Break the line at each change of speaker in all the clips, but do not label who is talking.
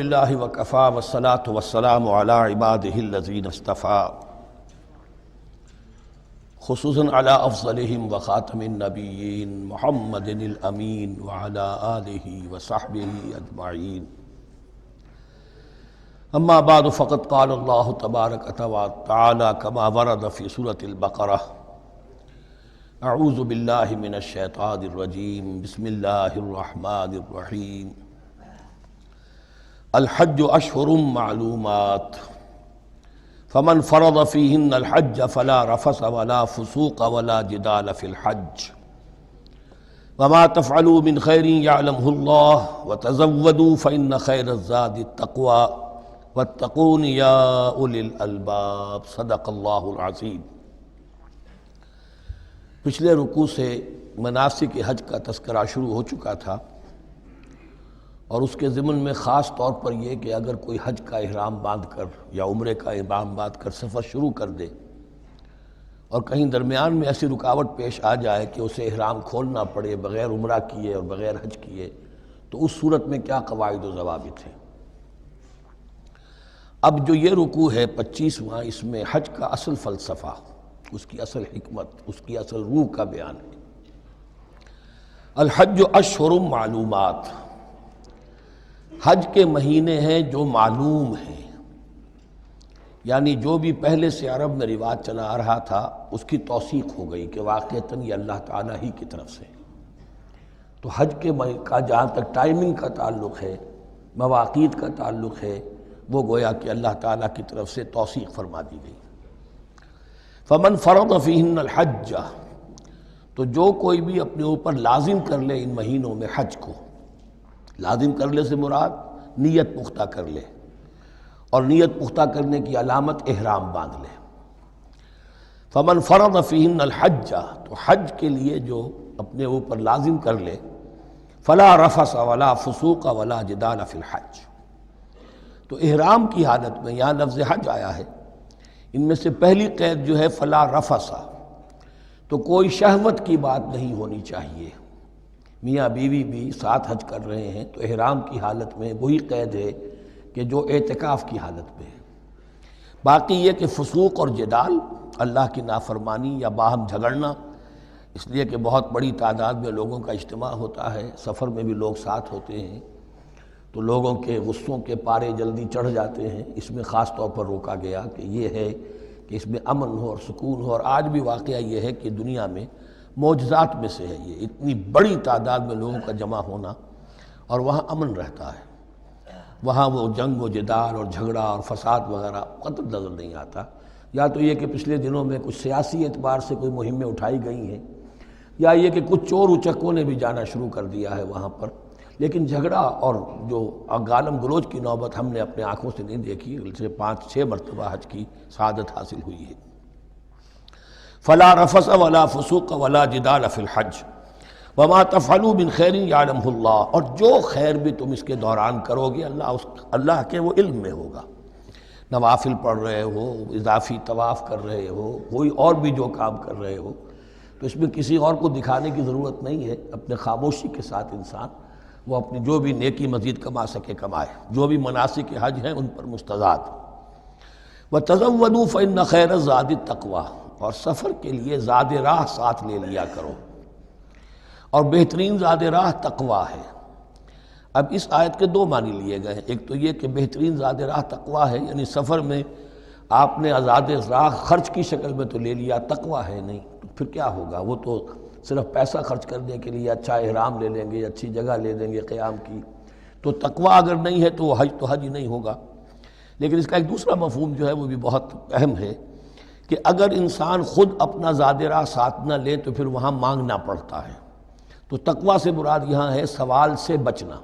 اللہ وکفا والصلاة والسلام علی عبادہ الذین اصطفیٰ خصوصاً علی افضلہم وخاتم النبیین محمد الامین وعلی آلہ وصحبہ اجمعین اما بعد فقد قال اللہ تبارک وتعالی کما ورد فی سورۃ البقرہ اعوذ باللہ من الشیطان الرجیم بسم اللہ الرحمن الرحیم الحج اشہر معلومات فمن فرض فیہن الحج فلا رفث ولا فسوق ولا جدال فی الحج وما تفعلوا من خیر یعلمہ اللہ وتزودوا فإن خیر الزاد التقوی واتقون یا اولی الالباب صدق اللہ العظیم۔ پچھلے رکوع سے مناسک حج کا تذکرہ شروع ہو چکا تھا، اور اس کے ضمن میں خاص طور پر یہ کہ اگر کوئی حج کا احرام باندھ کر یا عمرے کا احرام باندھ کر سفر شروع کر دے اور کہیں درمیان میں ایسی رکاوٹ پیش آ جائے کہ اسے احرام کھولنا پڑے بغیر عمرہ کیے اور بغیر حج کیے، تو اس صورت میں کیا قواعد و ضوابط ہیں۔ اب جو یہ رکوع ہے 25واں، اس میں حج کا اصل فلسفہ، اس کی اصل حکمت، اس کی اصل روح کا بیان ہے۔ الحج اشہر معلومات، حج کے مہینے ہیں جو معلوم ہیں، یعنی جو بھی پہلے سے عرب میں رواج چلا آ رہا تھا اس کی توثیق ہو گئی کہ واقعتاً یہ اللہ تعالیٰ ہی کی طرف سے۔ تو حج کے کا جہاں تک ٹائمنگ کا تعلق ہے، مواقیت کا تعلق ہے، وہ گویا کہ اللہ تعالیٰ کی طرف سے توثیق فرما دی گئی۔ فمن فرض فیہن الحج، تو جو کوئی بھی اپنے اوپر لازم کر لے ان مہینوں میں حج کو، لازم کر لے سے مراد نیت پختہ کر لے، اور نیت پختہ کرنے کی علامت احرام باندھ لے۔ فمن فرض فیہن الحج، تو حج کے لیے جو اپنے اوپر لازم کر لے، فلا رفث ولا فسوق ولا جدال فی الحج، تو احرام کی حالت میں یہاں لفظ حج آیا ہے، ان میں سے پہلی قید جو ہے فلا رفث، تو کوئی شہوت کی بات نہیں ہونی چاہیے۔ میاں بیوی بھی ساتھ حج کر رہے ہیں تو احرام کی حالت میں وہی قید ہے کہ جو اعتکاف کی حالت میں ہے۔ باقی یہ کہ فسوق اور جدال، اللہ کی نافرمانی یا باہم جھگڑنا، اس لیے کہ بہت بڑی تعداد میں لوگوں کا اجتماع ہوتا ہے، سفر میں بھی لوگ ساتھ ہوتے ہیں، تو لوگوں کے غصوں کے پارے جلدی چڑھ جاتے ہیں، اس میں خاص طور پر روکا گیا کہ یہ ہے کہ اس میں امن ہو اور سکون ہو۔ اور آج بھی واقعہ یہ ہے کہ دنیا میں معجزات میں سے ہے یہ، اتنی بڑی تعداد میں لوگوں کا جمع ہونا، اور وہاں امن رہتا ہے، وہاں وہ جنگ و جدال اور جھگڑا اور فساد وغیرہ قطع نظر نہیں آتا۔ یا تو یہ کہ پچھلے دنوں میں کچھ سیاسی اعتبار سے کوئی مہمیں اٹھائی گئی ہیں، یا یہ کہ کچھ چور اچکوں نے بھی جانا شروع کر دیا ہے وہاں پر، لیکن جھگڑا اور جو گالم گلوچ کی نوبت ہم نے اپنے آنکھوں سے نہیں دیکھی، 5-6 مرتبہ حج کی سعادت حاصل ہوئی ہے۔ فلا رفث ولا فسوق ولا جدال فی الحج وما تفعلوا من خیر یعلمہ اللہ، اور جو خیر بھی تم اس کے دوران کرو گے اللہ کے وہ علم میں ہوگا۔ نوافل پڑھ رہے ہو، اضافی طواف کر رہے ہو، کوئی اور بھی جو کام کر رہے ہو، تو اس میں کسی اور کو دکھانے کی ضرورت نہیں ہے، اپنے خاموشی کے ساتھ انسان وہ اپنی جو بھی نیکی مزید کما سکے کمائے، جو بھی مناسک حج ہیں ان پر مستزاد۔ وَتَزَوَّدُوا فَإِنَّ خَيْرَ الزَّادِ التَّقْوَىٰ، اور سفر کے لیے زاد راہ ساتھ لے لیا کرو، اور بہترین زاد راہ تقویٰ ہے۔ اب اس آیت کے 2 معنی لیے گئے ہیں، ایک تو یہ کہ بہترین زاد راہ تقویٰ ہے، یعنی سفر میں آپ نے آزاد راہ خرچ کی شکل میں تو لے لیا، تقویٰ ہے نہیں، تو پھر کیا ہوگا؟ وہ تو صرف پیسہ خرچ کرنے کے لیے اچھا احرام لے لیں گے، اچھی جگہ لے لیں گے قیام کی، تو تقویٰ اگر نہیں ہے تو وہ حج نہیں ہوگا۔ لیکن اس کا ایک دوسرا مفہوم جو ہے وہ بھی بہت اہم ہے کہ اگر انسان خود اپنا زاد راہ ساتھ نہ لے تو پھر وہاں مانگنا پڑتا ہے، تو تقویٰ سے مراد یہاں ہے سوال سے بچنا۔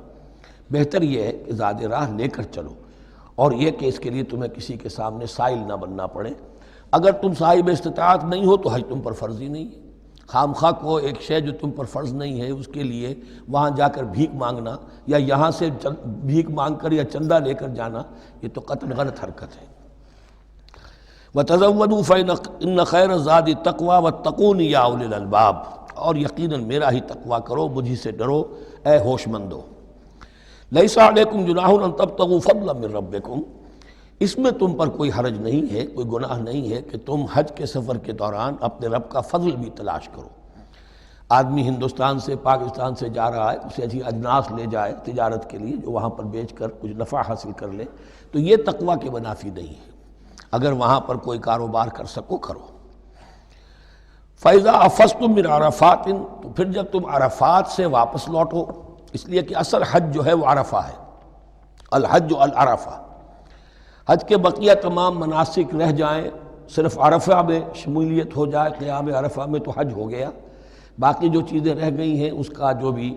بہتر یہ ہے کہ زاد راہ لے کر چلو، اور یہ کہ اس کے لیے تمہیں کسی کے سامنے سائل نہ بننا پڑے۔ اگر تم صاحب استطاعت نہیں ہو تو حج تم پر فرض ہی نہیں ہے۔ خام خواہ کو ایک شے جو تم پر فرض نہیں ہے اس کے لیے وہاں جا کر بھیک مانگنا، یا یہاں سے بھیک مانگ کر یا چندہ لے کر جانا، یہ تو قطعاً غلط حرکت ہے۔ وَتَزَوَّدُوا فَإِنَّ خَيْرَ الزَّادِ التَّقْوَىٰ وَاتَّقُونِ يَا أُولِي الْأَلْبَابِ، اور یقیناً میرا ہی تقویٰ کرو، مجھ ہی سے ڈرو اے ہوش مندو۔ لیس علیکم جناح ان تبتغوا فضلا من ربکم، اس میں تم پر کوئی حرج نہیں ہے، کوئی گناہ نہیں ہے کہ تم حج کے سفر کے دوران اپنے رب کا فضل بھی تلاش کرو۔ آدمی ہندوستان سے پاکستان سے جا رہا ہے، اسے ایسی اجناس لے جائے تجارت کے لیے جو وہاں پر بیچ کر کچھ نفع حاصل کر لے، تو یہ تقویٰ کے منافی نہیں ہے۔ اگر وہاں پر کوئی کاروبار کر سکو کرو۔ فَإِذَا أَفَضْتُم مِّنْ عَرَفَاتٍ، تو پھر جب تم عرفات سے واپس لوٹو، اس لیے کہ اصل حج جو ہے وہ عرفہ ہے، الحج العرفہ۔ حج کے بقیہ تمام مناسک رہ جائیں، صرف عرفہ میں شمولیت ہو جائے، قیام عرفہ میں تو حج ہو گیا، باقی جو چیزیں رہ گئی ہیں اس کا جو بھی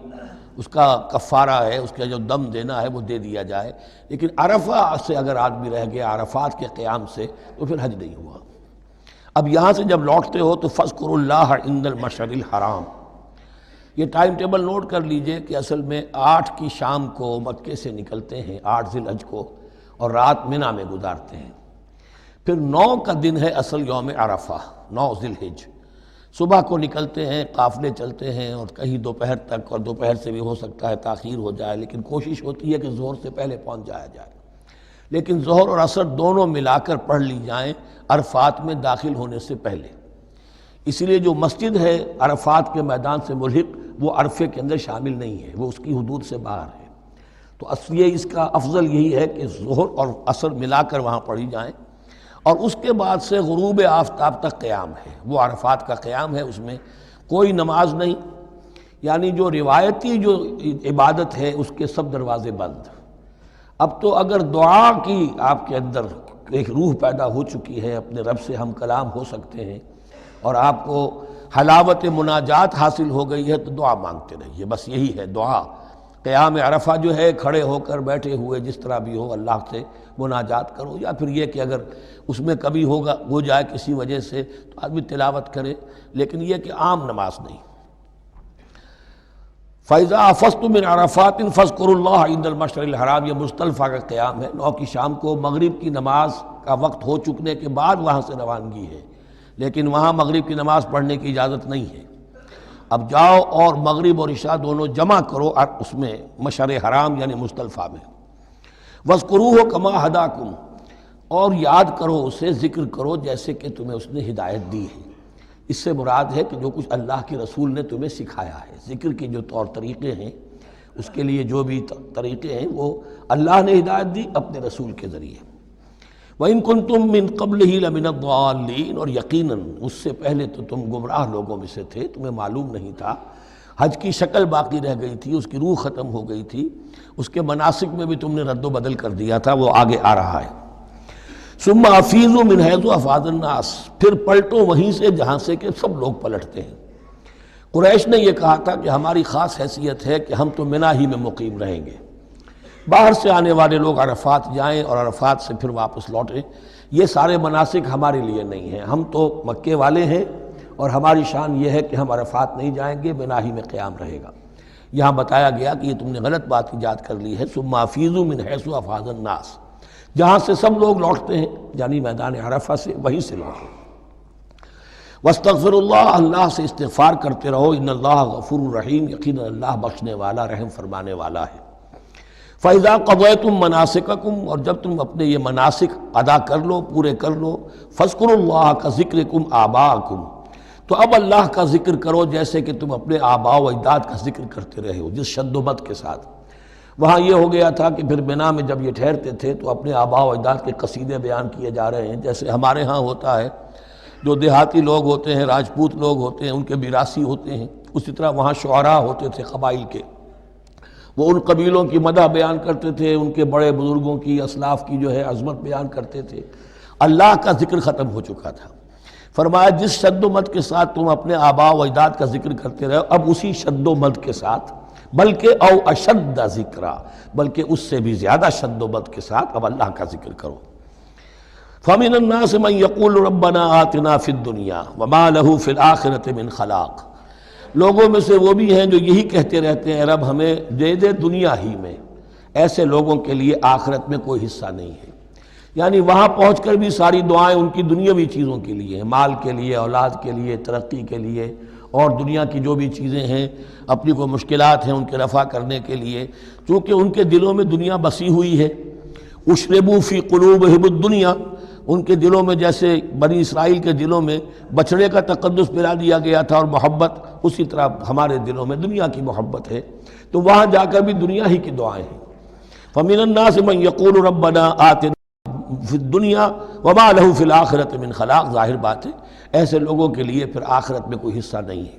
اس کا کفارہ ہے، اس کا جو دم دینا ہے وہ دے دیا جائے۔ لیکن عرفہ سے اگر آدمی رہ گیا عرفات کے قیام سے تو پھر حج نہیں ہوا۔ اب یہاں سے جب لوٹتے ہو تو فاذکروا اللہ عند المشعر الحرام، یہ ٹائم ٹیبل نوٹ کر لیجئے کہ اصل میں 8 کی شام کو مکے سے نکلتے ہیں 8 ذی الحج کو، اور رات منی میں گزارتے ہیں۔ پھر 9 کا دن ہے اصل یوم عرفہ، 9 ذی الحج، صبح کو نکلتے ہیں، قافلے چلتے ہیں اور کہیں دوپہر تک، اور دوپہر سے بھی ہو سکتا ہے تاخیر ہو جائے، لیکن کوشش ہوتی ہے کہ ظہر سے پہلے پہنچ جایا جائے، لیکن ظہر اور عصر دونوں ملا کر پڑھ لی جائیں عرفات میں داخل ہونے سے پہلے۔ اس لیے جو مسجد ہے عرفات کے میدان سے ملحق وہ عرفے کے اندر شامل نہیں ہے، وہ اس کی حدود سے باہر ہے، تو اصلی اس کا افضل یہی ہے کہ ظہر اور عصر ملا کر وہاں پڑھی جائیں، اور اس کے بعد سے غروب آفتاب تک قیام ہے، وہ عرفات کا قیام ہے، اس میں کوئی نماز نہیں، یعنی جو روایتی جو عبادت ہے اس کے سب دروازے بند۔ اب تو اگر دعا کی آپ کے اندر ایک روح پیدا ہو چکی ہے، اپنے رب سے ہم کلام ہو سکتے ہیں، اور آپ کو حلاوت مناجات حاصل ہو گئی ہے، تو دعا مانگتے رہیے، بس یہی ہے دعا۔ قیام عرفہ جو ہے کھڑے ہو کر بیٹھے ہوئے جس طرح بھی ہو اللہ سے مناجات کرو، یا پھر یہ کہ اگر اس میں کبھی ہو جائے کسی وجہ سے تو آدمی تلاوت کرے، لیکن یہ کہ عام نماز نہیں۔ فَإِذَا أَفَضْتُم مِّنْ عَرَفَاتٍ فاذكروا اللَّهَ عند المشعر الحرام، یہ مزدلفہ کا قیام ہے، 9 کی شام کو مغرب کی نماز کا وقت ہو چکنے کے بعد وہاں سے روانگی ہے، لیکن وہاں مغرب کی نماز پڑھنے کی اجازت نہیں ہے۔ اب جاؤ اور مغرب اور عشاء دونوں جمع کرو اس میں مشعر حرام یعنی مزدلفہ میں۔ وَاذْكُرُوهُ كَمَا هَدَاكُمْ، اور یاد کرو اسے، ذکر کرو جیسے کہ تمہیں اس نے ہدایت دی ہے۔ اس سے مراد ہے کہ جو کچھ اللہ کے رسول نے تمہیں سکھایا ہے، ذکر کے جو طور طریقے ہیں، اس کے لیے جو بھی طریقے ہیں وہ اللہ نے ہدایت دی اپنے رسول کے ذریعے۔ وَإِن كُنتُم مِّن قَبْلِهِ لَمِنَ الضَّالِّينَ، اور یقیناً اس سے پہلے تو تم گمراہ لوگوں میں سے تھے، تمہیں معلوم نہیں تھا، حج کی شکل باقی رہ گئی تھی، اس کی روح ختم ہو گئی تھی، اس کے مناسک میں بھی تم نے رد و بدل کر دیا تھا، وہ آگے آ رہا ہے۔ ثم افیضوا من حیث افاض الناس، پھر پلٹو وہیں سے جہاں سے کہ سب لوگ پلٹتے ہیں۔ قریش نے یہ کہا تھا کہ ہماری خاص حیثیت ہے کہ ہم تو منی ہی میں مقیم رہیں گے، باہر سے آنے والے لوگ عرفات جائیں اور عرفات سے پھر واپس لوٹیں، یہ سارے مناسک ہمارے لیے نہیں ہیں، ہم تو مکے والے ہیں اور ہماری شان یہ ہے کہ ہم عرفات نہیں جائیں گے، منی ہی میں قیام رہے گا۔ یہاں بتایا گیا کہ یہ تم نے غلط بات ایجاد کر لی ہے، ثم افیضوا من حیث افاض الناس، جہاں سے سب لوگ لوٹتے ہیں یعنی میدان عرفہ سے، وہیں سے لوٹیں۔ واستغفر اللہ، اللہ سے استغفار کرتے رہو، ان اللہ غفور رحیم، یقینا اللہ بخشنے والا رحم فرمانے والا ہے۔ فَإِذَا قَضَيْتُم مَّنَاسِكَكُمْ، اور جب تم اپنے یہ مناسک ادا کر لو، پورے کر لو، فاذکروا اللہ کذکرکم آباءکم، تو اب اللہ کا ذکر کرو جیسے کہ تم اپنے آباء و اجداد کا ذکر کرتے رہے ہو، جس شد و مد کے ساتھ۔ وہاں یہ ہو گیا تھا کہ پھر منی میں جب یہ ٹھہرتے تھے تو اپنے آباء و اجداد کے قصیدے بیان کیے جا رہے ہیں، جیسے ہمارے ہاں ہوتا ہے، جو دیہاتی لوگ ہوتے ہیں، راجپوت لوگ ہوتے ہیں، ان کے میراثی ہوتے ہیں، اسی طرح وہاں شعراء ہوتے تھے قبائل کے، وہ ان قبیلوں کی مدح بیان کرتے تھے، ان کے بڑے بزرگوں کی، اسلاف کی جو ہے عظمت بیان کرتے تھے۔ اللہ کا ذکر ختم ہو چکا تھا، فرمایا جس شد و مد کے ساتھ تم اپنے آباء و اجداد کا ذکر کرتے رہے، اب اسی شد و مد کے ساتھ، بلکہ او اشد ذکرا، بلکہ اس سے بھی زیادہ شد و مد کے ساتھ اب اللہ کا ذکر کرو۔ فَمِنَ النَّاسِ مَن يَقُولُ رَبَّنَا آتِنَا فِي الدُّنْيَا وَمَا لَهُ فِي الْآخِرَةِ مِنْ خَلَاقٍ، لوگوں میں سے وہ بھی ہیں جو یہی کہتے رہتے ہیں رب ہمیں دے دے دنیا ہی میں، ایسے لوگوں کے لیے آخرت میں کوئی حصہ نہیں ہے، یعنی وہاں پہنچ کر بھی ساری دعائیں ان کی دنیاوی چیزوں کے لیے ہیں، مال کے لیے، اولاد کے لیے، ترقی کے لیے، اور دنیا کی جو بھی چیزیں ہیں، اپنی کوئی مشکلات ہیں ان کے رفع کرنے کے لیے، چونکہ ان کے دلوں میں دنیا بسی ہوئی ہے۔ اشربوا فی قلوبہم الدنیا، ان کے دلوں میں جیسے بنی اسرائیل کے دلوں میں بچڑے کا تقدس پلا دیا گیا تھا اور محبت، اسی طرح ہمارے دلوں میں دنیا کی محبت ہے، تو وہاں جا کر بھی دنیا ہی کی دعائیں ہیں۔ فَمِنَ النَّاسِ مَن يَقُولُ رَبَّنَا آتِنَا فِي الدُّنْيَا وَمَا لَهُ فِي الْآخِرَةِ مِنْ خَلَاقٍ، ظاہر بات ہے ایسے لوگوں کے لیے پھر آخرت میں کوئی حصہ نہیں ہے۔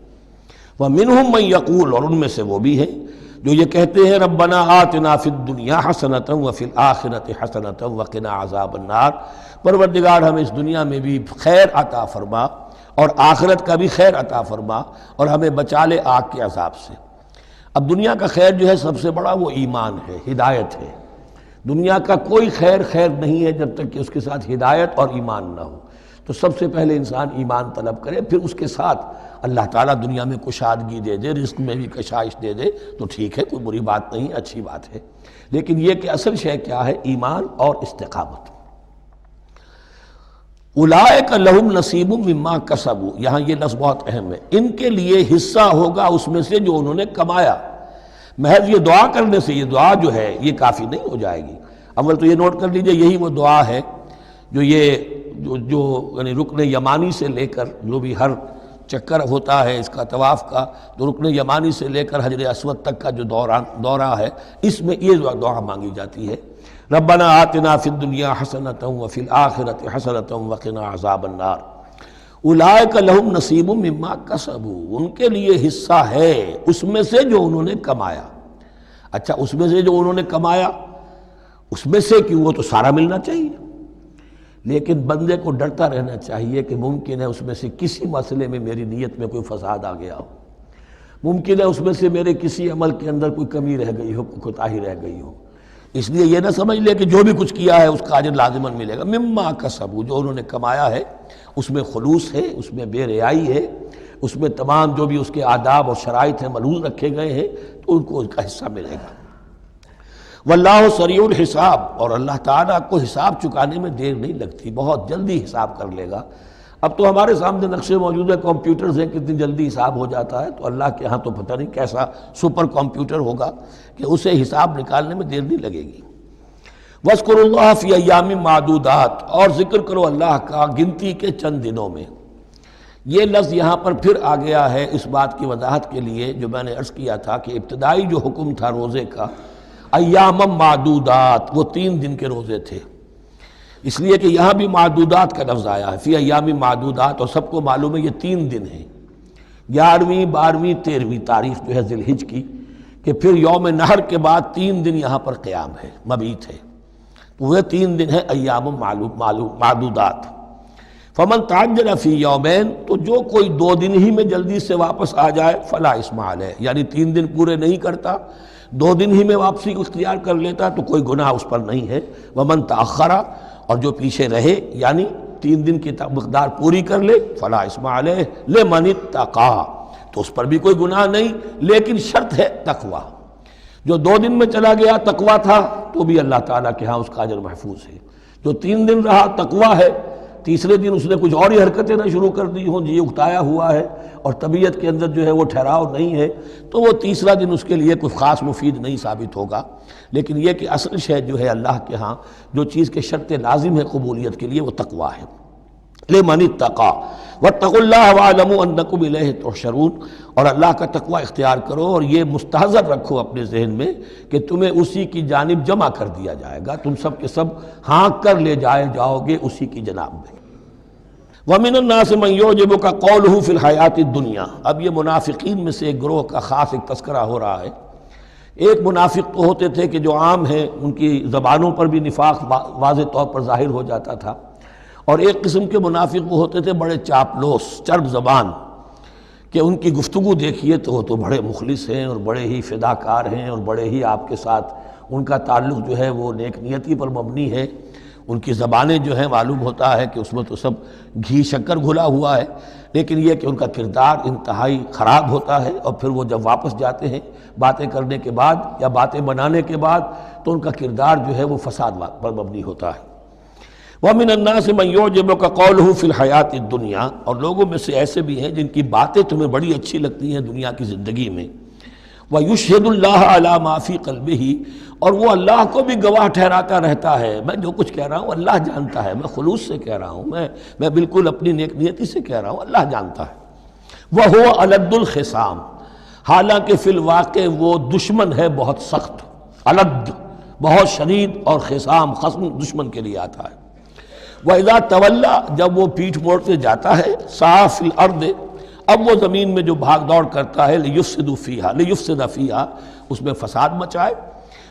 وَمِنْهُم مَن يَقُولُ، اور ان میں سے وہ بھی ہیں جو یہ کہتے ہیں ربنا آتنا فی الدنیا حسنۃ وفی الآخرۃ حسنۃ وقنا عذاب النار، پروردگار ہمیں اس دنیا میں بھی خیر عطا فرما اور آخرت کا بھی خیر عطا فرما اور ہمیں بچا لے آگ کے عذاب سے۔ اب دنیا کا خیر جو ہے سب سے بڑا وہ ایمان ہے، ہدایت ہے۔ دنیا کا کوئی خیر نہیں ہے جب تک کہ اس کے ساتھ ہدایت اور ایمان نہ ہو۔ تو سب سے پہلے انسان ایمان طلب کرے، پھر اس کے ساتھ اللہ تعالیٰ دنیا میں کشادگی دے دے، رزق میں بھی کشائش دے دے تو ٹھیک ہے، کوئی بری بات نہیں، اچھی بات ہے۔ لیکن یہ کہ اصل شے کیا ہے؟ ایمان اور استقامت۔ اولئک لہم نصیب مما کسبوا، یہاں یہ لفظ بہت اہم ہے، ان کے لیے حصہ ہوگا اس میں سے جو انہوں نے کمایا۔ محض یہ دعا کرنے سے، یہ دعا جو ہے یہ کافی نہیں ہو جائے گی۔ اول تو یہ نوٹ کر لیجئے، یہی وہ دعا ہے جو یعنی رکن یمانی سے لے کر، جو بھی ہر چکر ہوتا ہے اس کا طواف کا، تو رکن یمانی سے لے کر حجر اسود تک کا جو دورہ ہے، اس میں یہ دعا مانگی جاتی ہے، ربنا آتنا فی الدنیا حسنۃ وفی الآخرۃ حسنۃ وقنا عذاب النار۔ اولئک لہم نصیب مما کسبوا، ان کے لیے حصہ ہے اس میں سے جو انہوں نے کمایا۔ اچھا، اس میں سے جو انہوں نے کمایا، اس میں سے کیوں؟ وہ تو سارا ملنا چاہیے، لیکن بندے کو ڈرتا رہنا چاہیے کہ ممکن ہے اس میں سے کسی مسئلے میں میری نیت میں کوئی فساد آ گیا ہو، ممکن ہے اس میں سے میرے کسی عمل کے اندر کوئی کمی رہ گئی ہو، کوئی کوتاہی رہ گئی ہو۔ اس لیے یہ نہ سمجھ لے کہ جو بھی کچھ کیا ہے اس کا اجر لازماً ملے گا۔ مما کسبوا، جو انہوں نے کمایا ہے اس میں خلوص ہے، اس میں بے ریائی ہے، اس میں تمام جو بھی اس کے آداب اور شرائط ہیں ملحوظ رکھے گئے ہیں، تو ان کو اس کا حصہ ملے گا۔ واللہ سریع الحساب، اور اللہ تعالیٰ کو حساب چکانے میں دیر نہیں لگتی، بہت جلدی حساب کر لے گا۔ اب تو ہمارے سامنے نقشے موجود ہے، کمپیوٹرز ہیں، کتنی جلدی حساب ہو جاتا ہے، تو اللہ کے ہاں تو پتہ نہیں کیسا سپر کمپیوٹر ہوگا کہ اسے حساب نکالنے میں دیر نہیں لگے گی۔ وَاذْكُرُوا اللَّهَ فِي أَيَّامٍ مَّعْدُودَاتٍ، اور ذکر کرو اللہ کا گنتی کے چند دنوں میں۔ یہ لفظ یہاں پر پھر آ گیا ہے اس بات کی وضاحت کے لیے جو میں نے عرض کیا تھا کہ ابتدائی جو حکم تھا روزے کا، ایام معدودات، وہ 3 دن کے روزے تھے، اس لیے کہ یہاں بھی معدودات کا لفظ آیا ہے، فی ایام معدودات، اور سب کو معلوم ہے یہ 3 دن ہیں، 11ویں 12ویں 13ویں تاریخ جو ہے ذی الحج کی، کہ پھر یوم نحر کے بعد 3 دن یہاں پر قیام ہے، مبیت ہے، وہ 3 دن ہے ایام معدودات۔ فمن تعجل فی یومین، تو جو کوئی 2 دن ہی میں جلدی سے واپس آ جائے، فلا اثم علیہ، یعنی 3 دن پورے نہیں کرتا، 2 دن ہی میں واپسی کو اختیار کر لیتا تو کوئی گناہ اس پر نہیں ہے۔ ومن تأخر، اور جو پیچھے رہے یعنی 3 دن کی مقدار پوری کر لے، فلا اثم علیہ لمن اتقی، تو اس پر بھی کوئی گناہ نہیں، لیکن شرط ہے تقوی۔ جو 2 دن میں چلا گیا تقوی تھا تو بھی اللہ تعالیٰ کے ہاں اس کا اجر محفوظ ہے، جو 3 دن رہا تقوی ہے، تیسرے دن اس نے کچھ اور ہی حرکتیں نہ شروع کر دی ہوں، جی اکتایا ہوا ہے اور طبیعت کے اندر جو ہے وہ ٹھہراؤ نہیں ہے، تو وہ تیسرا دن اس کے لیے کوئی خاص مفید نہیں ثابت ہوگا۔ لیکن یہ کہ اصل شے جو ہے اللہ کے ہاں جو چیز کے شرط لازم ہے قبولیت کے لیے وہ تقوی ہے۔ لمن اتقی واتقوا اللہ واعلموا انکم الیہ تحشرون، اور اللہ کا تقوی اختیار کرو اور یہ مستحضر رکھو اپنے ذہن میں کہ تمہیں اسی کی جانب جمع کر دیا جائے گا، تم سب کے سب ہانک کر لے جاؤ گے اسی کی جناب میں۔ وَمِنَ النَّاسِ مَن يُعْجِبُكَ قَوْلُهُ فِي الْحَيَاةِ الدُّنْيَا، اب یہ منافقین میں سے ایک گروہ کا خاص ایک تذکرہ ہو رہا ہے۔ ایک منافق تو ہوتے تھے کہ جو عام ہیں، ان کی زبانوں پر بھی نفاق واضح طور پر ظاہر ہو جاتا تھا، اور ایک قسم کے منافق وہ ہوتے تھے بڑے چاپلوس، چرب زبان، کہ ان کی گفتگو دیکھیے تو وہ تو بڑے مخلص ہیں اور بڑے ہی فداکار ہیں اور بڑے ہی آپ کے ساتھ ان کا تعلق جو ہے وہ نیک نیتی پر مبنی ہے، ان کی زبانیں جو ہیں معلوم ہوتا ہے کہ اس میں تو سب گھی شکر گھلا ہوا ہے، لیکن یہ کہ ان کا کردار انتہائی خراب ہوتا ہے، اور پھر وہ جب واپس جاتے ہیں باتیں کرنے کے بعد یا باتیں بنانے کے بعد تو ان کا کردار جو ہے وہ فساد پر مبنی ہوتا ہے۔ وَمِنَ النَّاسِ مَن يُعْجِبُكَ قَوْلُهُ فِي الْحَيَاةِ الدُّنْيَا، اور لوگوں میں سے ایسے بھی ہیں جن کی باتیں تمہیں بڑی اچھی لگتی ہیں دنیا کی زندگی میں، وَيُشْهِدُ اللَّهَ عَلَى مَا فِي قَلْبِهِ، اور وہ اللہ کو بھی گواہ ٹھہراتا رہتا ہے، میں جو کچھ کہہ رہا ہوں اللہ جانتا ہے، میں خلوص سے کہہ رہا ہوں، میں بالکل اپنی نیک نیتی سے کہہ رہا ہوں، اللہ جانتا ہے۔ وَهُوَ أَلَدُّ الْخِصَامِ، حالانکہ فی الواقع وہ دشمن ہے بہت سخت، الد بہت شدید، اور خصام خصم دشمن کے لیے آتا ہے۔ وَإِذَا تَوَلَّى، جب وہ پیٹھ موڑتے جاتا ہے، سعى فِي الْأَرْضِ، اب وہ زمین میں جو بھاگ دوڑ کرتا ہے، لِيُفْسِدَ فِيهَا، اس میں فساد مچائے،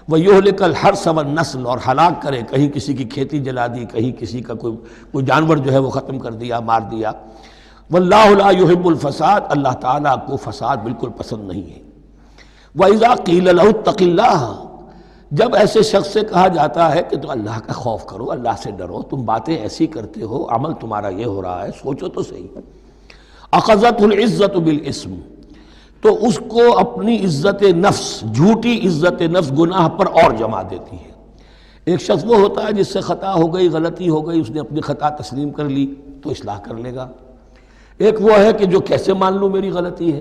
وَيُهْلِكَ الْحَرْثَ وَالنَّسْلَ، اور ہلاک کرے، کہیں کسی کی کھیتی جلا دی، کہیں کسی کا کوئی جانور جو ہے وہ ختم کر دیا، مار دیا۔ وَاللَّهُ لَا يُحِبُّ الْفَسَادَ، اللہ تعالیٰ کو فساد بالکل پسند نہیں ہے۔ وَإِذَا قِيلَ لَهُ اتَّقِ اللَّهَ، جب ایسے شخص سے کہا جاتا ہے کہ تو اللہ کا خوف کرو، اللہ سے ڈرو، تم باتیں ایسی کرتے ہو، عمل تمہارا یہ ہو رہا ہے، سوچو تو صحیح۔ اخذت العزت بالاسم، تو اس کو اپنی عزت نفس، جھوٹی عزت نفس گناہ پر اور جما دیتی ہے۔ ایک شخص وہ ہوتا ہے جس سے خطا ہو گئی، غلطی ہو گئی، اس نے اپنی خطا تسلیم کر لی تو اصلاح کر لے گا۔ ایک وہ ہے کہ جو کیسے مان لوں میری غلطی ہے،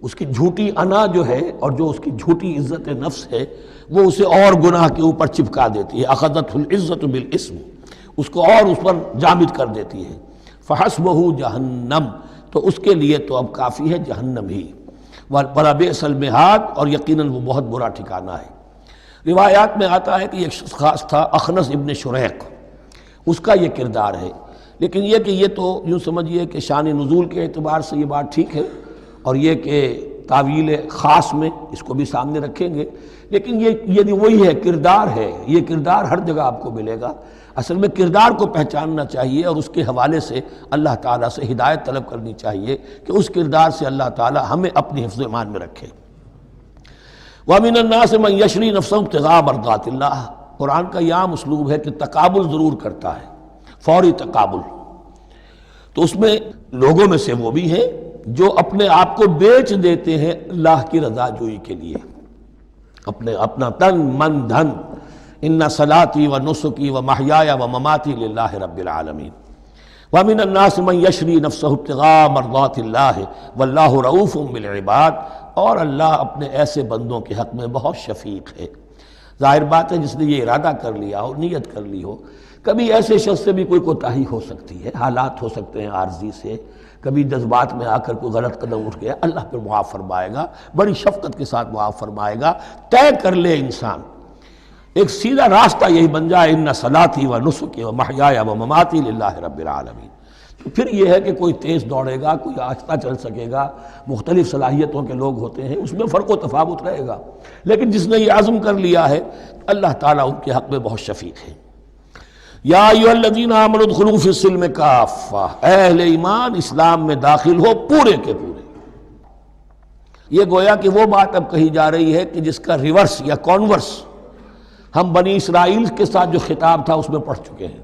اس کی جھوٹی انا جو ہے اور جو اس کی جھوٹی عزت نفس ہے وہ اسے اور گناہ کے اوپر چپکا دیتی ہے۔ اخذت العزت بالاسم، اس کو اور اس پر جامد کر دیتی ہے۔ فحسبہ جہنم، تو اس کے لیے تو اب کافی ہے جہنم ہی، وَلَبِئْسَ الْمِہَادُ، اور یقیناً وہ بہت برا ٹھکانہ ہے۔ روایات میں آتا ہے کہ ایک شخص خاص تھا، اخنس ابن شریق، اس کا یہ کردار ہے، لیکن یہ تو یوں سمجھیے کہ شان نزول کے اعتبار سے یہ بات ٹھیک ہے، اور یہ کہ تعویل خاص میں اس کو بھی سامنے رکھیں گے، لیکن یہ وہی ہے، کردار ہے، یہ کردار ہر جگہ آپ کو ملے گا۔ اصل میں کردار کو پہچاننا چاہیے اور اس کے حوالے سے اللہ تعالیٰ سے ہدایت طلب کرنی چاہیے کہ اس کردار سے اللہ تعالیٰ ہمیں اپنی حفظ ایمان میں رکھے۔ وَمِنَ النَّاسِ مَن يَشْرِي نَفْسَهُ ابْتِغَاءَ مَرْضَاتِ اللَّهِ، قرآن کا یہ عام اسلوب ہے کہ تقابل ضرور کرتا ہے، فوری تقابل۔ تو اس میں لوگوں میں سے وہ بھی ہیں جو اپنے آپ کو بیچ دیتے ہیں اللہ کی رضا جوئی کے لیے، اپنا تن من دھن، ان صلاتی و نسکی و محیایا و مماتی للہ رب العالمین۔ ومن الناس من یشری نفسہ ابتغاء مرضات اللہ واللہ رؤوف بالعباد، اور اللہ اپنے ایسے بندوں کے حق میں بہت شفیق ہے۔ ظاہر بات ہے جس نے یہ ارادہ کر لیا ہو، نیت کر لی ہو، کبھی ایسے شخص سے بھی کوئی کوتاہی ہو سکتی ہے، حالات ہو سکتے ہیں عارضی سے، کبھی جذبات میں آ کر کوئی غلط قدم اٹھ گیا، اللہ پھر معاف فرمائے گا، بڑی شفقت کے ساتھ معاف فرمائے گا۔ طے کر لے انسان، ایک سیدھا راستہ یہی بن جائے، ان صلاتی و نسکی و محیایا و مماتی للہ رب العالمین، تو پھر یہ ہے کہ کوئی تیز دوڑے گا، کوئی آہستہ چل سکے گا، مختلف صلاحیتوں کے لوگ ہوتے ہیں، اس میں فرق و تفاوت رہے گا، لیکن جس نے یہ عزم کر لیا ہے اللہ تعالیٰ ان کے حق میں بہت شفیق ہے۔ یا ایھا الذین آمنوا ادخلوا فی السلم کافہ، اے اہل ایمان اسلام میں داخل ہو پورے کے پورے۔ یہ گویا کہ وہ بات اب کہی جا رہی ہے کہ جس کا ریورس یا کانورس ہم بنی اسرائیل کے ساتھ جو خطاب تھا اس میں پڑھ چکے ہیں۔